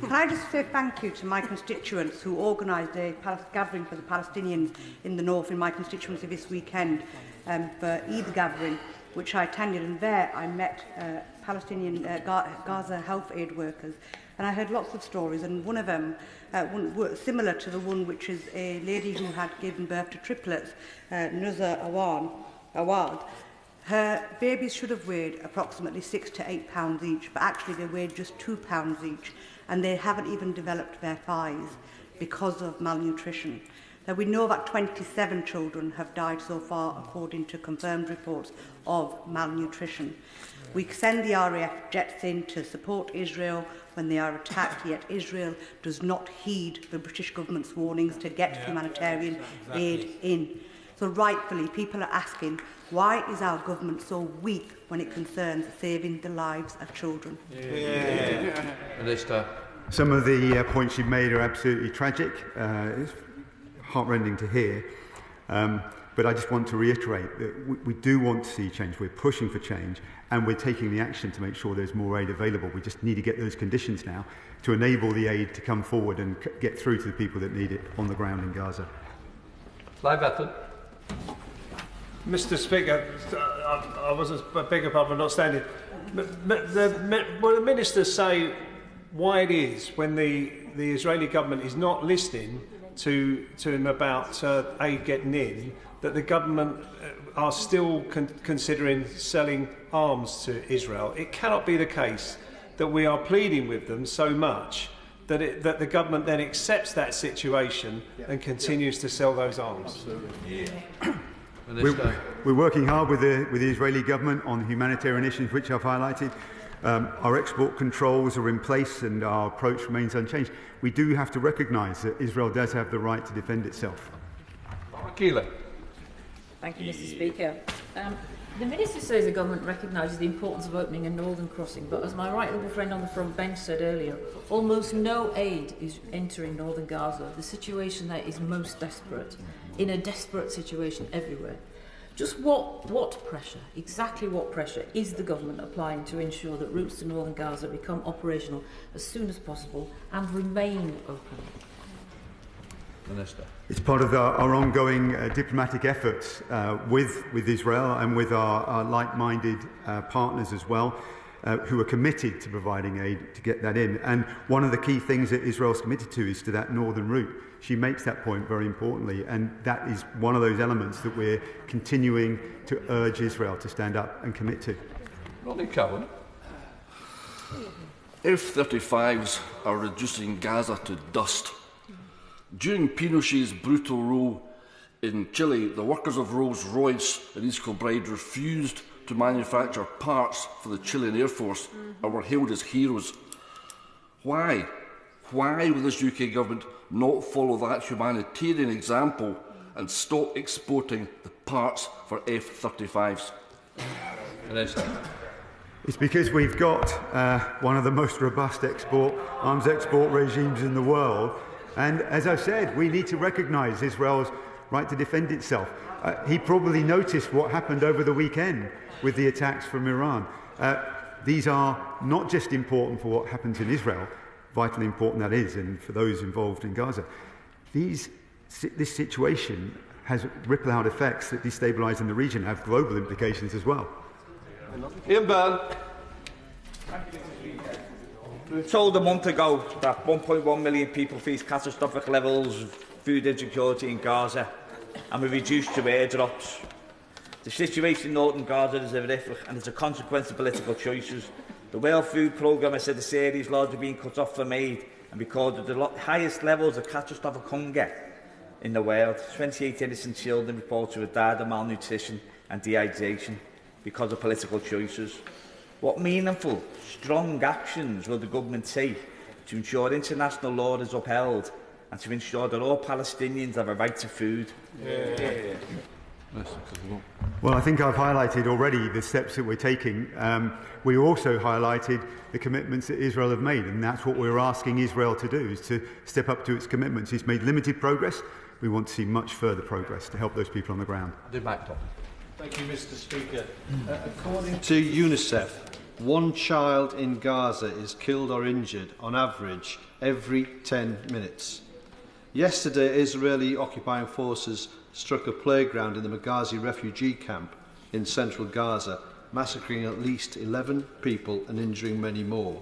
Can I just say thank you to my constituents who organised a gathering for the Palestinians in the north in my constituency this weekend for Eid gathering, which I attended, and there I met Palestinian Gaza health aid workers, and I heard lots of stories, and one of them, similar to the one which is a lady who had given birth to triplets, Nuzza Awad. Her babies should have weighed approximately 6 to 8 pounds each, but actually they weighed just 2 pounds each, and they haven't even developed their thighs because of malnutrition. Now, we know that 27 children have died so far, according to confirmed reports of malnutrition. We send the RAF jets in to support Israel when they are attacked, yet Israel does not heed the British government's warnings to get humanitarian aid in. So rightfully, people are asking, why is our government so weak when it concerns saving the lives of children? Minister. Some of the points you've made are absolutely tragic. It's heartrending to hear. But I just want to reiterate that we do want to see change. We're pushing for change, and we're taking the action to make sure there's more aid available. We just need to get those conditions now to enable the aid to come forward and get through to the people that need it on the ground in Gaza. Live Ethan. Mr. Speaker, I was a bigger problem not standing. Will the ministers say why it is when the Israeli government is not listening to him about aid getting in, that the government are still considering selling arms to Israel? It cannot be the case that we are pleading with them so much that the government then accepts that situation and continues to sell those arms. We're working hard with the Israeli government on humanitarian issues which I've highlighted. Our export controls are in place and our approach remains unchanged. We do have to recognise that Israel does have the right to defend itself. Argyll. Thank you, Mr. Speaker. The Minister says the government recognises the importance of opening a northern crossing, but as my right little friend on the front bench said earlier, almost no aid is entering northern Gaza. The situation there is most desperate, in a desperate situation everywhere. Just what pressure, exactly what pressure is the government applying to ensure that routes to northern Gaza become operational as soon as possible and remain open? Minister. It's part of our ongoing diplomatic efforts with Israel and with our like-minded partners as well, who are committed to providing aid to get that in. And one of the key things that Israel's committed to is to that northern route. She makes that point very importantly, and that is one of those elements that we're continuing to urge Israel to stand up and commit to. Ronnie Cowan. F-35s are reducing Gaza to dust. During Pinochet's brutal rule in Chile, the workers of Rolls-Royce in East Kilbride refused to manufacture parts for the Chilean Air Force and were hailed as heroes. Why? Why will this UK government not follow that humanitarian example and stop exporting the parts for F-35s? It's because we've got one of the most robust arms export regimes in the world. And as I said, we need to recognise Israel's right to defend itself. He probably noticed what happened over the weekend with the attacks from Iran. These are not just important for what happens in Israel, vitally important that is, and for those involved in Gaza. This situation has ripple-out effects that destabilise in the region, have global implications as well. Ian Byrne. We were told a month ago that 1.1 million people face catastrophic levels of food insecurity in Gaza, and we reduced to airdrops. The situation in northern Gaza is horrific and is a consequence of political choices. The World Food Programme has said this area is largely being cut off from aid and recorded the highest levels of catastrophic hunger in the world. 28 innocent children reported to have died of malnutrition and dehydration because of political choices. What meaningful, strong actions will the government take to ensure international law is upheld and to ensure that all Palestinians have a right to food? Well, I think I've highlighted already the steps that we're taking. We also highlighted the commitments that Israel have made, and that's what we're asking Israel to do, is to step up to its commitments. It's made limited progress. We want to see much further progress to help those people on the ground. Thank you, Mr. Speaker. According to UNICEF, one child in Gaza is killed or injured on average every 10 minutes. Yesterday, Israeli occupying forces struck a playground in the Maghazi refugee camp in central Gaza, massacring at least 11 people and injuring many more.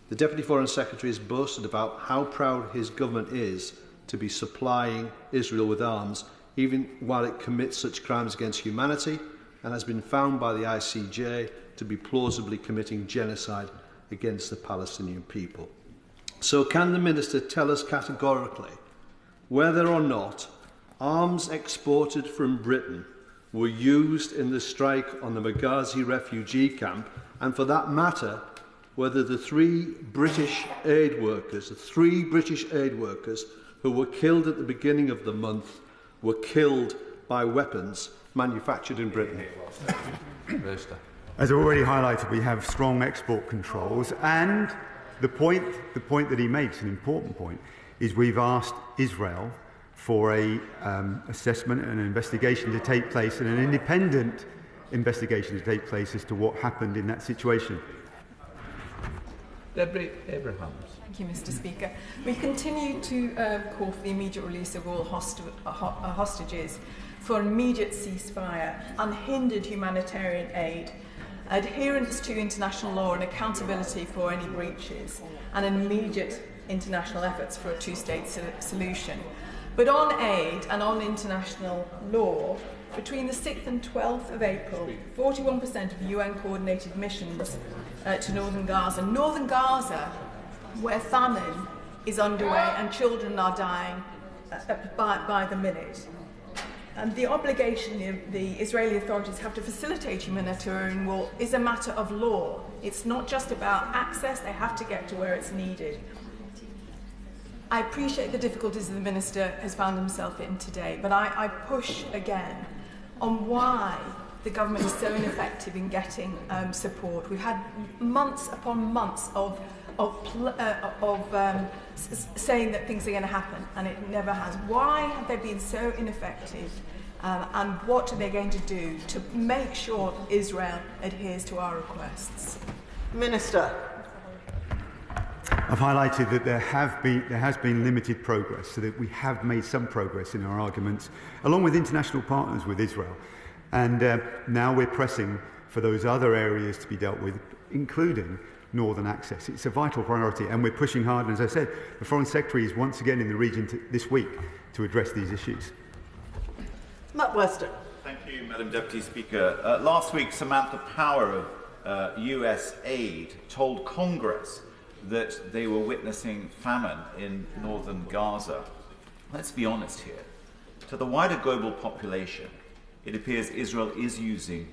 The Deputy Foreign Secretary has boasted about how proud his government is to be supplying Israel with arms, even while it commits such crimes against humanity, and has been found by the ICJ to be plausibly committing genocide against the Palestinian people. So can the Minister tell us categorically whether or not arms exported from Britain were used in the strike on the Maghazi refugee camp, and for that matter, whether the three British aid workers who were killed at the beginning of the month were killed by weapons manufactured in Britain? As already highlighted, we have strong export controls, and the point that he makes, an important point, is we've asked Israel for a assessment and an investigation to take place, and an independent investigation to take place as to what happened in that situation. Deborah Abrahams. Thank you, Mr. Speaker. We continue to call for the immediate release of all hostages, for an immediate ceasefire, unhindered humanitarian aid, adherence to international law and accountability for any breaches, and an immediate international efforts for a two-state solution. But on aid and on international law, between the 6th and 12th of April, 41% of UN-coordinated missions to northern Gaza, where famine is underway and children are dying by the minute. And the obligation the Israeli authorities have to facilitate humanitarian war is a matter of law. It's not just about access, they have to get to where it's needed. I appreciate the difficulties that the Minister has found himself in today, but I push again on why the government is so ineffective in getting support. We've had months upon months of saying that things are going to happen, and it never has. Why have they been so ineffective, and what are they going to do to make sure Israel adheres to our requests? Minister. I've highlighted that there has been limited progress, so that we have made some progress in our arguments, along with international partners with Israel. And now we're pressing for those other areas to be dealt with, including northern access. It's a vital priority, and we're pushing hard. And as I said, the Foreign Secretary is once again in the region this week to address these issues. Matt Weston. Thank you, Madam Deputy Speaker. Last week, Samantha Power of US Aid told Congress that they were witnessing famine in northern Gaza. Let's be honest here. To the wider global population, it appears Israel is using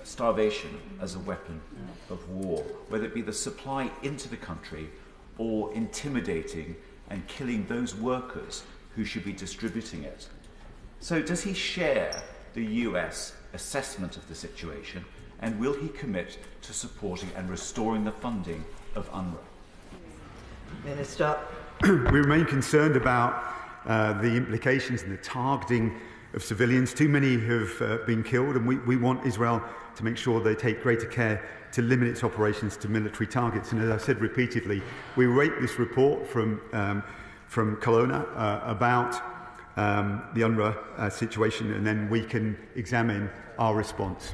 starvation as a weapon of war, whether it be the supply into the country or intimidating and killing those workers who should be distributing it. So does he share the US assessment of the situation, and will he commit to supporting and restoring the funding of UNRWA? Minister. We remain concerned about the implications and the targeting of civilians. Too many have been killed, and we want Israel to make sure they take greater care to limit its operations to military targets. And as I said repeatedly, we await this report from Kelowna about the UNRWA situation, and then we can examine our response.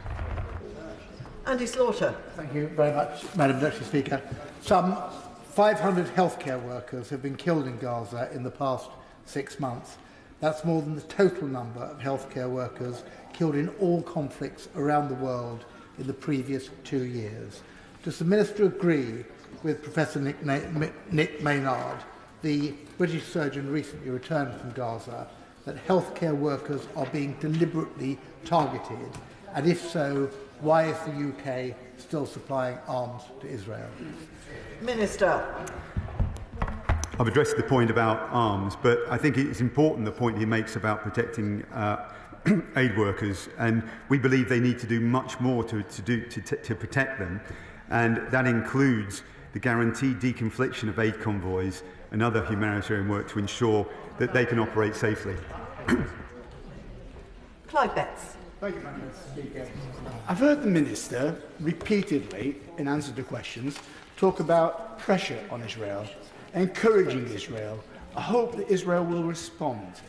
Andy Slaughter. Thank you very much, Madam Deputy Speaker. Some 500 healthcare workers have been killed in Gaza in the past 6 months. That's more than the total number of healthcare workers killed in all conflicts around the world in the previous 2 years. Does the Minister agree with Professor Nick Maynard, the British surgeon recently returned from Gaza, that healthcare workers are being deliberately targeted? And if so, why is the UK still supplying arms to Israel? Minister. I've addressed the point about arms, but I think it's important the point he makes about protecting aid workers, and we believe they need to do much more to protect them, and that includes the guaranteed deconfliction of aid convoys and other humanitarian work to ensure that they can operate safely. Clive Betts. Thank you, Madam Speaker. I've heard the Minister repeatedly, in answer to questions, talk about pressure on Israel, encouraging Israel. I hope that Israel will respond.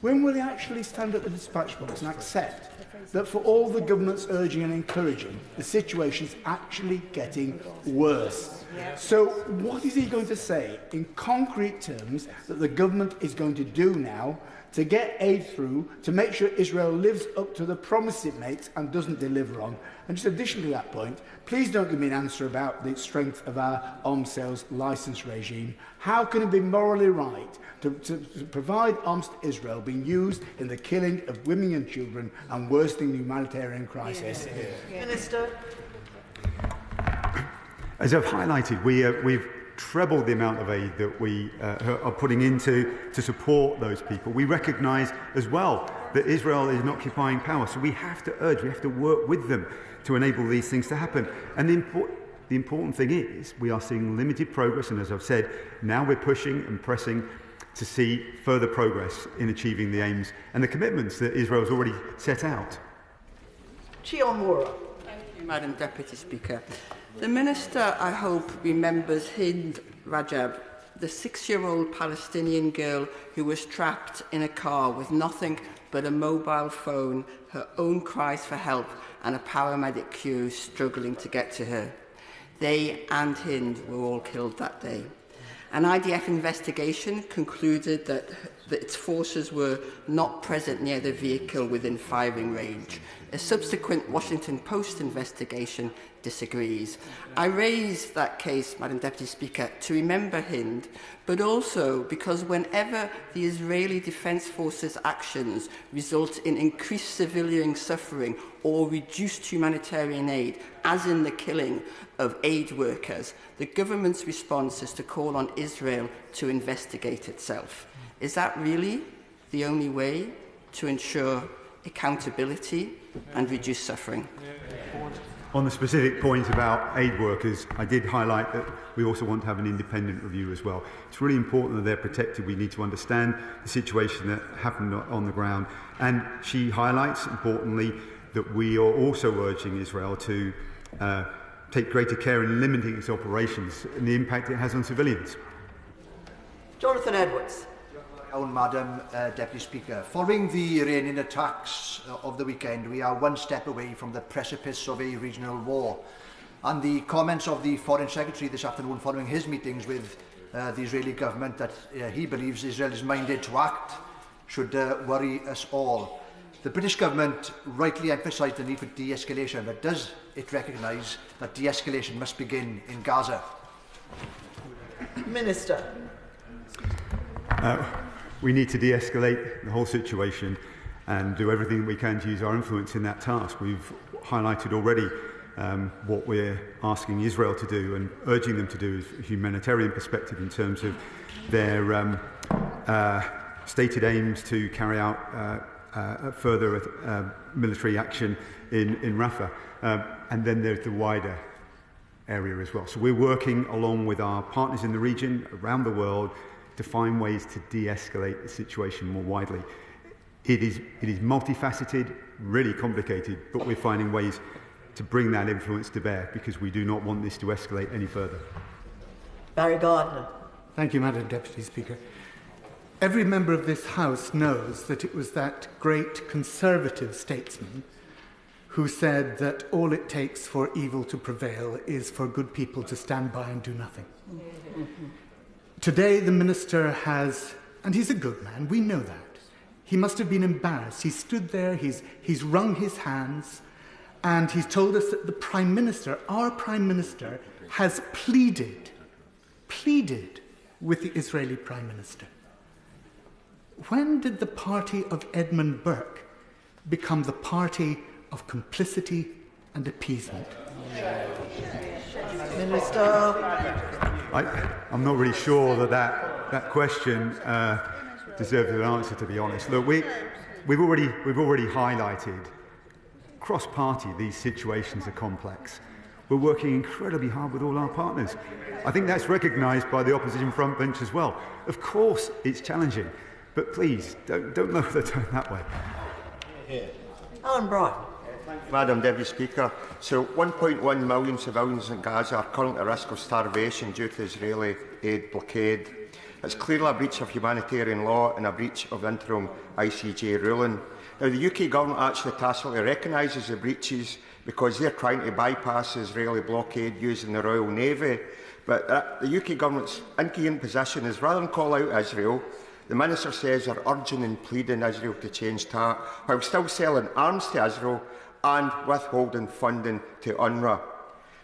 When will he actually stand at the dispatch box and accept that for all the government's urging and encouraging, the situation is actually getting worse? So what is he going to say in concrete terms that the government is going to do now to get aid through, to make sure Israel lives up to the promise it makes and doesn't deliver on? And just addition to that point, please don't give me an answer about the strength of our arms sales licence regime. How can it be morally right to provide arms to Israel being used in the killing of women and children and worsening the humanitarian crisis? Minister. As I've highlighted, we've trebled the amount of aid that we are putting into to support those people. We recognise as well that Israel is an occupying power, so we have to work with them to enable these things to happen. And the important thing is we are seeing limited progress, and as I've said, now we're pushing and pressing to see further progress in achieving the aims and the commitments that Israel has already set out. Chion Wara. Thank you, Madam Deputy Speaker. The Minister, I hope, remembers Hind Rajab, the 6-year-old Palestinian girl who was trapped in a car with nothing but a mobile phone, her own cries for help, and a paramedic queue struggling to get to her. They and Hind were all killed that day. An IDF investigation concluded that its forces were not present near the vehicle within firing range. A subsequent Washington Post investigation disagrees. I raise that case, Madam Deputy Speaker, to remember Hind, but also because whenever the Israeli Defence Forces' actions result in increased civilian suffering or reduced humanitarian aid, as in the killing of aid workers, the government's response is to call on Israel to investigate itself. Is that really the only way to ensure accountability and reduce suffering? On the specific point about aid workers, I did highlight that we also want to have an independent review as well. It's really important that they're protected. We need to understand the situation that happened on the ground. And she highlights, importantly, that we are also urging Israel to take greater care in limiting its operations and the impact it has on civilians. Jonathan Edwards. Madam Deputy Speaker, following the Iranian attacks of the weekend, we are one step away from the precipice of a regional war. And the comments of the Foreign Secretary this afternoon following his meetings with the Israeli government that he believes Israel is minded to act should worry us all. The British government rightly emphasised the need for de-escalation, but does it recognise that de-escalation must begin in Gaza? Minister. We need to de-escalate the whole situation and do everything we can to use our influence in that task. We've highlighted already what we're asking Israel to do and urging them to do is a humanitarian perspective in terms of their stated aims to carry out further military action in Rafah. And then there's the wider area as well. So we're working along with our partners in the region, around the world, to find ways to de-escalate the situation more widely. It is multifaceted, really complicated, but we're finding ways to bring that influence to bear because we do not want this to escalate any further. Barry Gardner. Thank you, Madam Deputy Speaker. Every member of this House knows that it was that great Conservative statesman who said that all it takes for evil to prevail is for good people to stand by and do nothing. Today, the Minister has, and he's a good man, we know that. He must have been embarrassed. He stood there, he's wrung his hands, and he's told us that the Prime Minister, our Prime Minister, has pleaded with the Israeli Prime Minister. When did the party of Edmund Burke become the party of complicity and appeasement? Minister. I'm not really sure that question deserves an answer, to be honest. Look, we've already highlighted cross-party these situations are complex. We're working incredibly hard with all our partners. I think that's recognised by the opposition front bench as well. Of course, it's challenging, but please don't lower the tone that way. Alan Bryan. Madam Deputy Speaker, so 1.1 million civilians in Gaza are currently at risk of starvation due to Israeli aid blockade. It's clearly a breach of humanitarian law and a breach of interim ICJ ruling. Now, the UK government actually tacitly recognises the breaches because they're trying to bypass the Israeli blockade using the Royal Navy. But the UK government's incoherent position is, rather than call out Israel, the Minister says they're urging and pleading Israel to change tack, while still selling arms to Israel and withholding funding to UNRWA.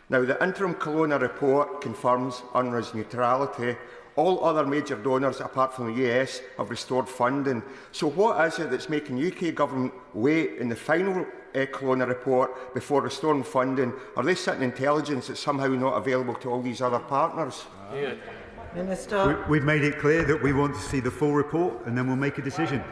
Now, the interim Kelowna report confirms UNRWA's neutrality. All other major donors, apart from the US, have restored funding. So what is it that's making the UK government wait in the final Kelowna report before restoring funding? Are they sitting intelligence that's somehow not available to all these other partners? Minister. We've made it clear that we want to see the full report and then we'll make a decision.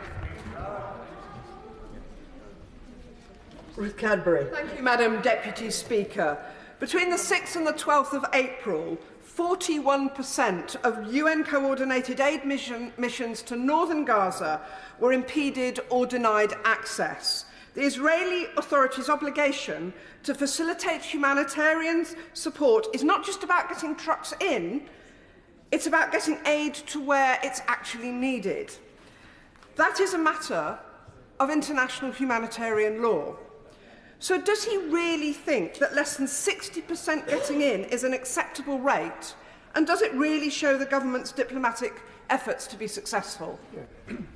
Ruth Cadbury. Thank you, Madam Deputy Speaker. Between the 6th and the 12th of April, 41% of UN-coordinated aid missions to northern Gaza were impeded or denied access. The Israeli authorities' obligation to facilitate humanitarian support is not just about getting trucks in, it's about getting aid to where it's actually needed. That is a matter of international humanitarian law. So does he really think that less than 60% getting in is an acceptable rate? And does it really show the government's diplomatic efforts to be successful?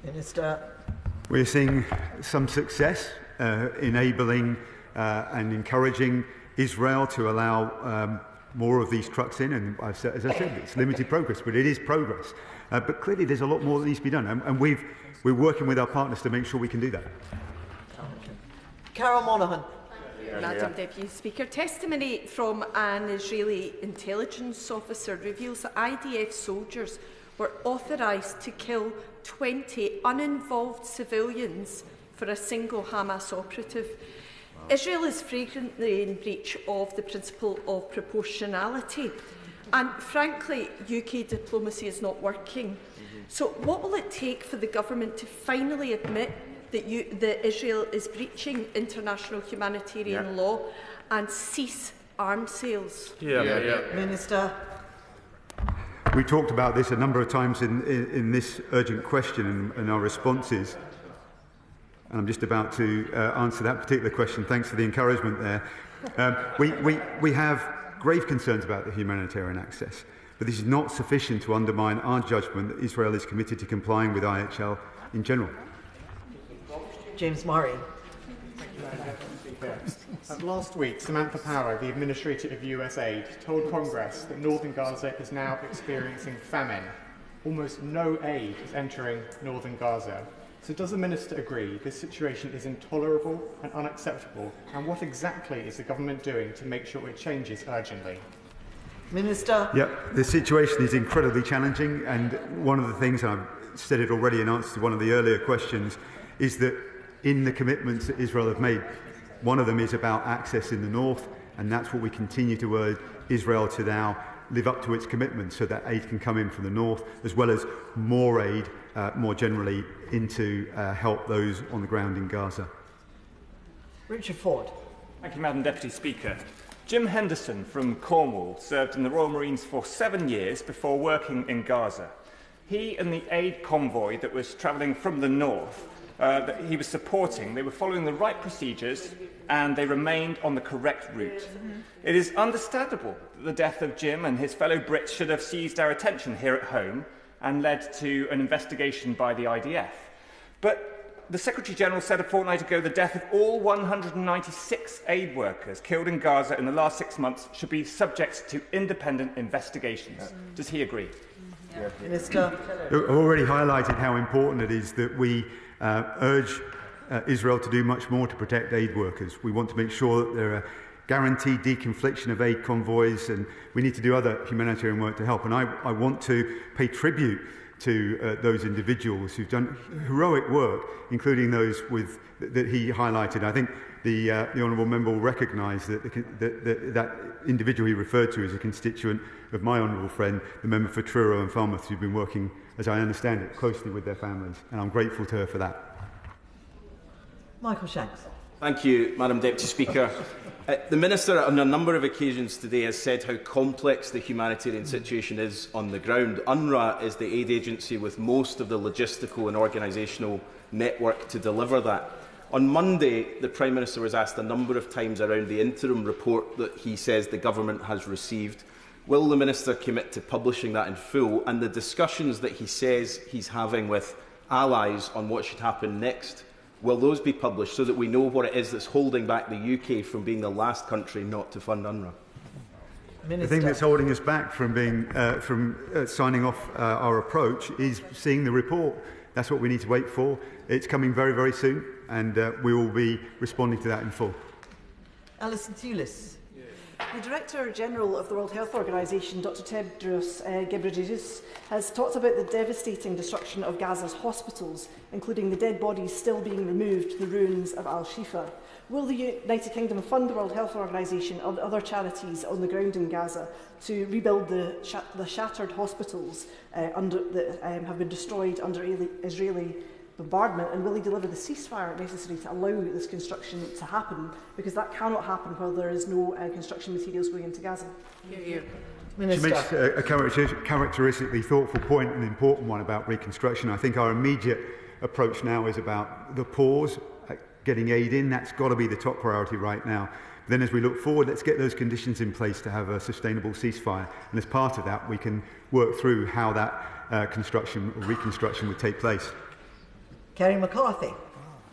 Minister. We're seeing some success enabling and encouraging Israel to allow more of these trucks in. And as I said, it's limited progress, but it is progress. But clearly there's a lot more that needs to be done. And we're working with our partners to make sure we can do that. Carol Monaghan. Madam Deputy Speaker, testimony from an Israeli intelligence officer reveals that IDF soldiers were authorised to kill 20 uninvolved civilians for a single Hamas operative. Israel is flagrantly in breach of the principle of proportionality, and frankly, UK diplomacy is not working. So what will it take for the government to finally admit that Israel is breaching international humanitarian law and cease arms sales? Minister. We talked about this a number of times in this urgent question and our responses. And I'm just about to answer that particular question. Thanks for the encouragement there. We have grave concerns about the humanitarian access, but this is not sufficient to undermine our judgment that Israel is committed to complying with IHL in general. James Murray. Last week, Samantha Power, the Administrator of US Aid, told Congress that northern Gaza is now experiencing famine. Almost no aid is entering northern Gaza. So does the Minister agree this situation is intolerable and unacceptable? And what exactly is the government doing to make sure it changes urgently? Minister. Yeah, the situation is incredibly challenging, and one of the things, and I've said it already in answer to one of the earlier questions, is that in the commitments that Israel have made, one of them is about access in the north, and that's what we continue to urge Israel to now live up to its commitments so that aid can come in from the north, as well as more aid more generally into help those on the ground in Gaza. Richard Ford. Thank you, Madam Deputy Speaker. Jim Henderson from Cornwall served in the Royal Marines for 7 years before working in Gaza. He and the aid convoy that was travelling from the north that he was supporting, they were following the right procedures, and they remained on the correct route. It is understandable that the death of Jim and his fellow Brits should have seized our attention here at home and led to an investigation by the IDF. But the Secretary-General said a fortnight ago the death of all 196 aid workers killed in Gaza in the last 6 months should be subject to independent investigations. Does he agree? Minister. I've already highlighted how important it is that we urge Israel to do much more to protect aid workers. We want to make sure that there are guaranteed deconfliction of aid convoys, and we need to do other humanitarian work to help. And I want to pay tribute to those individuals who've done heroic work, including those that he highlighted. I think the honourable member will recognise that that individual he referred to is a constituent of my honourable friend, the member for Truro and Falmouth, who've been working, as I understand it, closely with their families, and I'm grateful to her for that. Michael Shanks. Thank you, Madam Deputy Speaker. The Minister, on a number of occasions today, has said how complex the humanitarian situation is on the ground. UNRWA is the aid agency with most of the logistical and organisational network to deliver that. On Monday, the Prime Minister was asked a number of times around the interim report that he says the government has received. Will the Minister commit to publishing that in full, and the discussions that he says he's having with allies on what should happen next? Will those be published so that we know what it is that's holding back the UK from being the last country not to fund UNRWA? The thing that's holding us back from signing off our approach is seeing the report. That's what we need to wait for. It's coming very, very soon, and we will be responding to that in full. Alison Tulis. The Director-General of the World Health Organization, Dr Tedros Ghebreyesus, has talked about the devastating destruction of Gaza's hospitals, including the dead bodies still being removed to the ruins of Al-Shifa. Will the United Kingdom fund the World Health Organization and other charities on the ground in Gaza to rebuild the shattered hospitals that have been destroyed under Israeli bombardment, and will he deliver the ceasefire necessary to allow this construction to happen, because that cannot happen while there is no construction materials going into Gaza? She makes a characteristically thoughtful point, an important one about reconstruction. I think our immediate approach now is about the pause, getting aid in. That's got to be the top priority right now. Then as we look forward, let's get those conditions in place to have a sustainable ceasefire. And as part of that, we can work through how that construction or reconstruction would take place. Kerry McCarthy.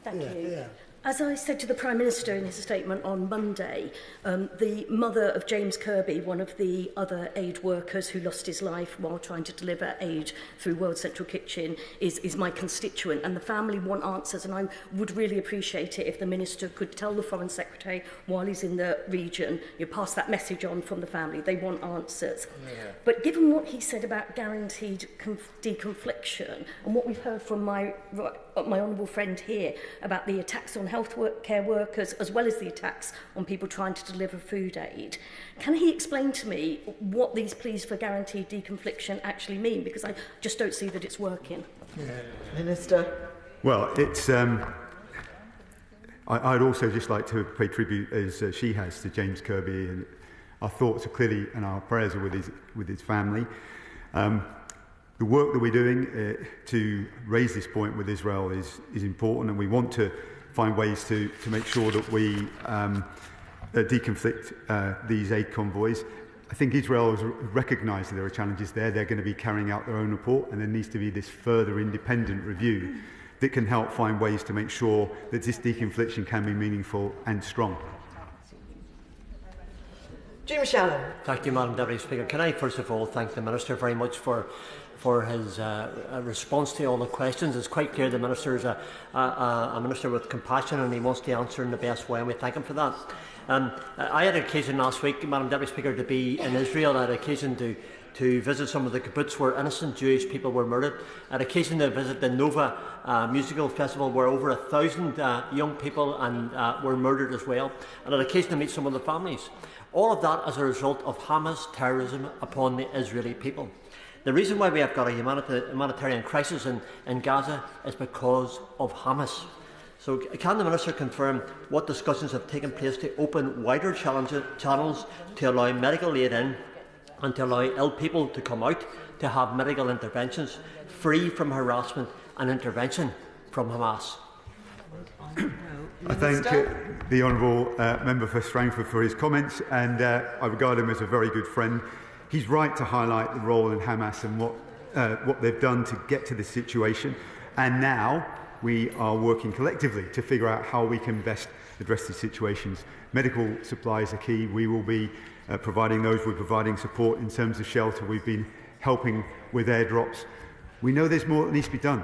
Thank you. As I said to the Prime Minister in his statement on Monday, the mother of James Kirby, one of the other aid workers who lost his life while trying to deliver aid through World Central Kitchen, is my constituent, and the family want answers, and I would really appreciate it if the Minister could tell the Foreign Secretary while he's in the region, you pass that message on from the family. They want answers. Yeah. But given what he said about guaranteed deconfliction, and what we've heard from my honourable friend here about the attacks on care workers, as well as the attacks on people trying to deliver food aid, can he explain to me what these pleas for guaranteed deconfliction actually mean? Because I just don't see that it's working. Minister. Well, it's. I'd also just like to pay tribute, as she has, to James Kirby, and our thoughts are clearly and our prayers are with his family. The work that we're doing to raise this point with Israel is important, and we want to find ways to make sure that we deconflict these aid convoys. I think Israel has recognised that there are challenges there. They're going to be carrying out their own report, and there needs to be this further independent review that can help find ways to make sure that this deconfliction can be meaningful and strong. Jim Shannon. Thank you, Madam Deputy Speaker. Can I first of all thank the Minister very much for his response to all the questions. It's quite clear the Minister is a Minister with compassion, and he wants to answer in the best way, and we thank him for that. I had occasion last week, Madam Deputy Speaker, to be in Israel. I had occasion to visit some of the kibbutz where innocent Jewish people were murdered. I had occasion to visit the Nova musical festival where over 1,000 young people were murdered as well. And I had occasion to meet some of the families. All of that as a result of Hamas terrorism upon the Israeli people. The reason why we have got a humanitarian crisis in Gaza is because of Hamas. So can the Minister confirm what discussions have taken place to open wider channels to allow medical aid in and to allow ill people to come out to have medical interventions free from harassment and intervention from Hamas? I thank the Honourable Member for Strangford for his comments, and I regard him as a very good friend. He's right to highlight the role in Hamas and what they've done to get to this situation, and now we are working collectively to figure out how we can best address these situations. Medical supplies are key. We will be providing those. We're providing support in terms of shelter. We've been helping with airdrops. We know there's more that needs to be done.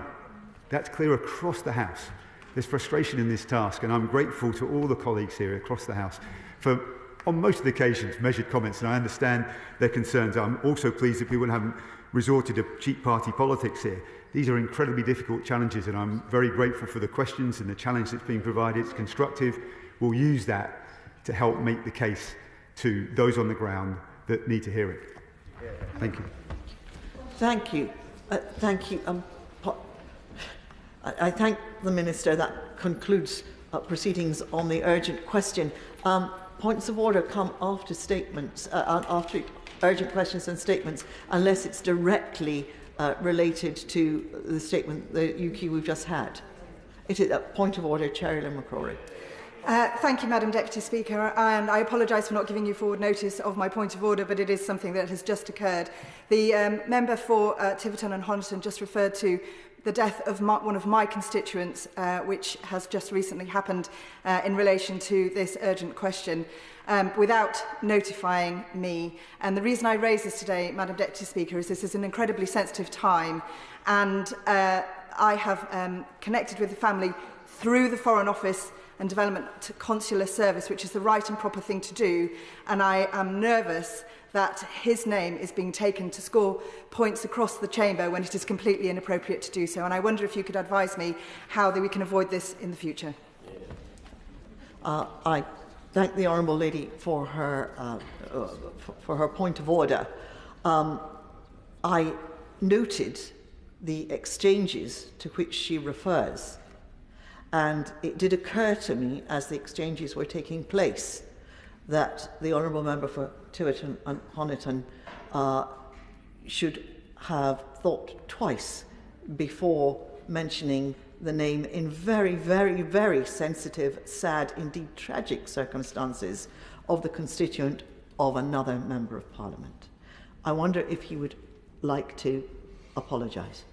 That's clear across the House. There's frustration in this task, and I'm grateful to all the colleagues here across the House for, on most of the occasions, measured comments, and I understand their concerns. I'm also pleased that people haven't resorted to cheap party politics here. These are incredibly difficult challenges, and I'm very grateful for the questions and the challenge that's been provided. It's constructive. We'll use that to help make the case to those on the ground that need to hear it. Thank you. Thank you. Thank you. I thank the Minister. That concludes proceedings on the urgent question. Points of order come after statements, after urgent questions and statements, unless it's directly related to the statement, the UK we've just had. It is a point of order, Chair McCrory. Thank you, Madam Deputy Speaker, and I apologise for not giving you forward notice of my point of order, but it is something that has just occurred. The member for Tiverton and Honiton just referred to the death of one of my constituents, which has just recently happened in relation to this urgent question, without notifying me. And the reason I raise this today, Madam Deputy Speaker, is this is an incredibly sensitive time, and I have connected with the family through the Foreign Office and Development Consular Service, which is the right and proper thing to do, and I am nervous that his name is being taken to score points across the chamber when it is completely inappropriate to do so. And I wonder if you could advise me how we can avoid this in the future. I thank the Honourable Lady for her point of order. I noted the exchanges to which she refers, and it did occur to me as the exchanges were taking place that the Honourable Member for Tiverton and Honiton should have thought twice before mentioning the name in very, very, very sensitive, sad, indeed tragic circumstances of the constituent of another Member of Parliament. I wonder if he would like to apologise.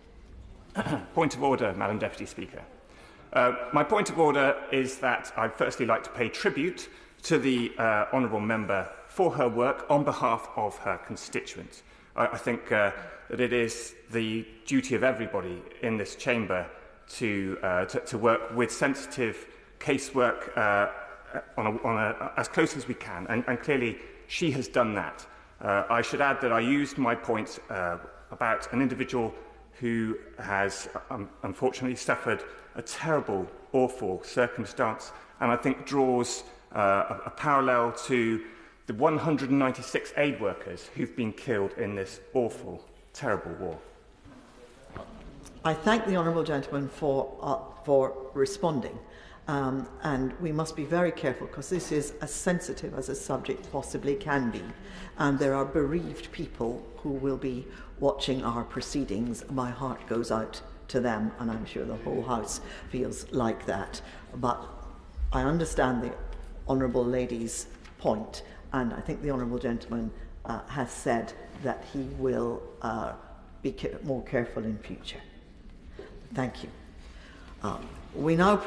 Point of order, Madam Deputy Speaker. My point of order is that I'd firstly like to pay tribute to the Honourable Member for her work on behalf of her constituents. I think that it is the duty of everybody in this chamber to work with sensitive casework as close as we can, and clearly she has done that. I should add that I used my point about an individual who has unfortunately suffered a terrible, awful circumstance, and I think draws a parallel to the 196 aid workers who've been killed in this awful, terrible war. I thank the Honourable Gentleman for responding, and we must be very careful because this is as sensitive as a subject possibly can be, and there are bereaved people who will be watching our proceedings. My heart goes out to them, and I'm sure the whole House feels like that. But I understand the Honourable Lady's point, and I think the Honourable Gentleman has said that he will be more careful in future. Thank you. We now proceed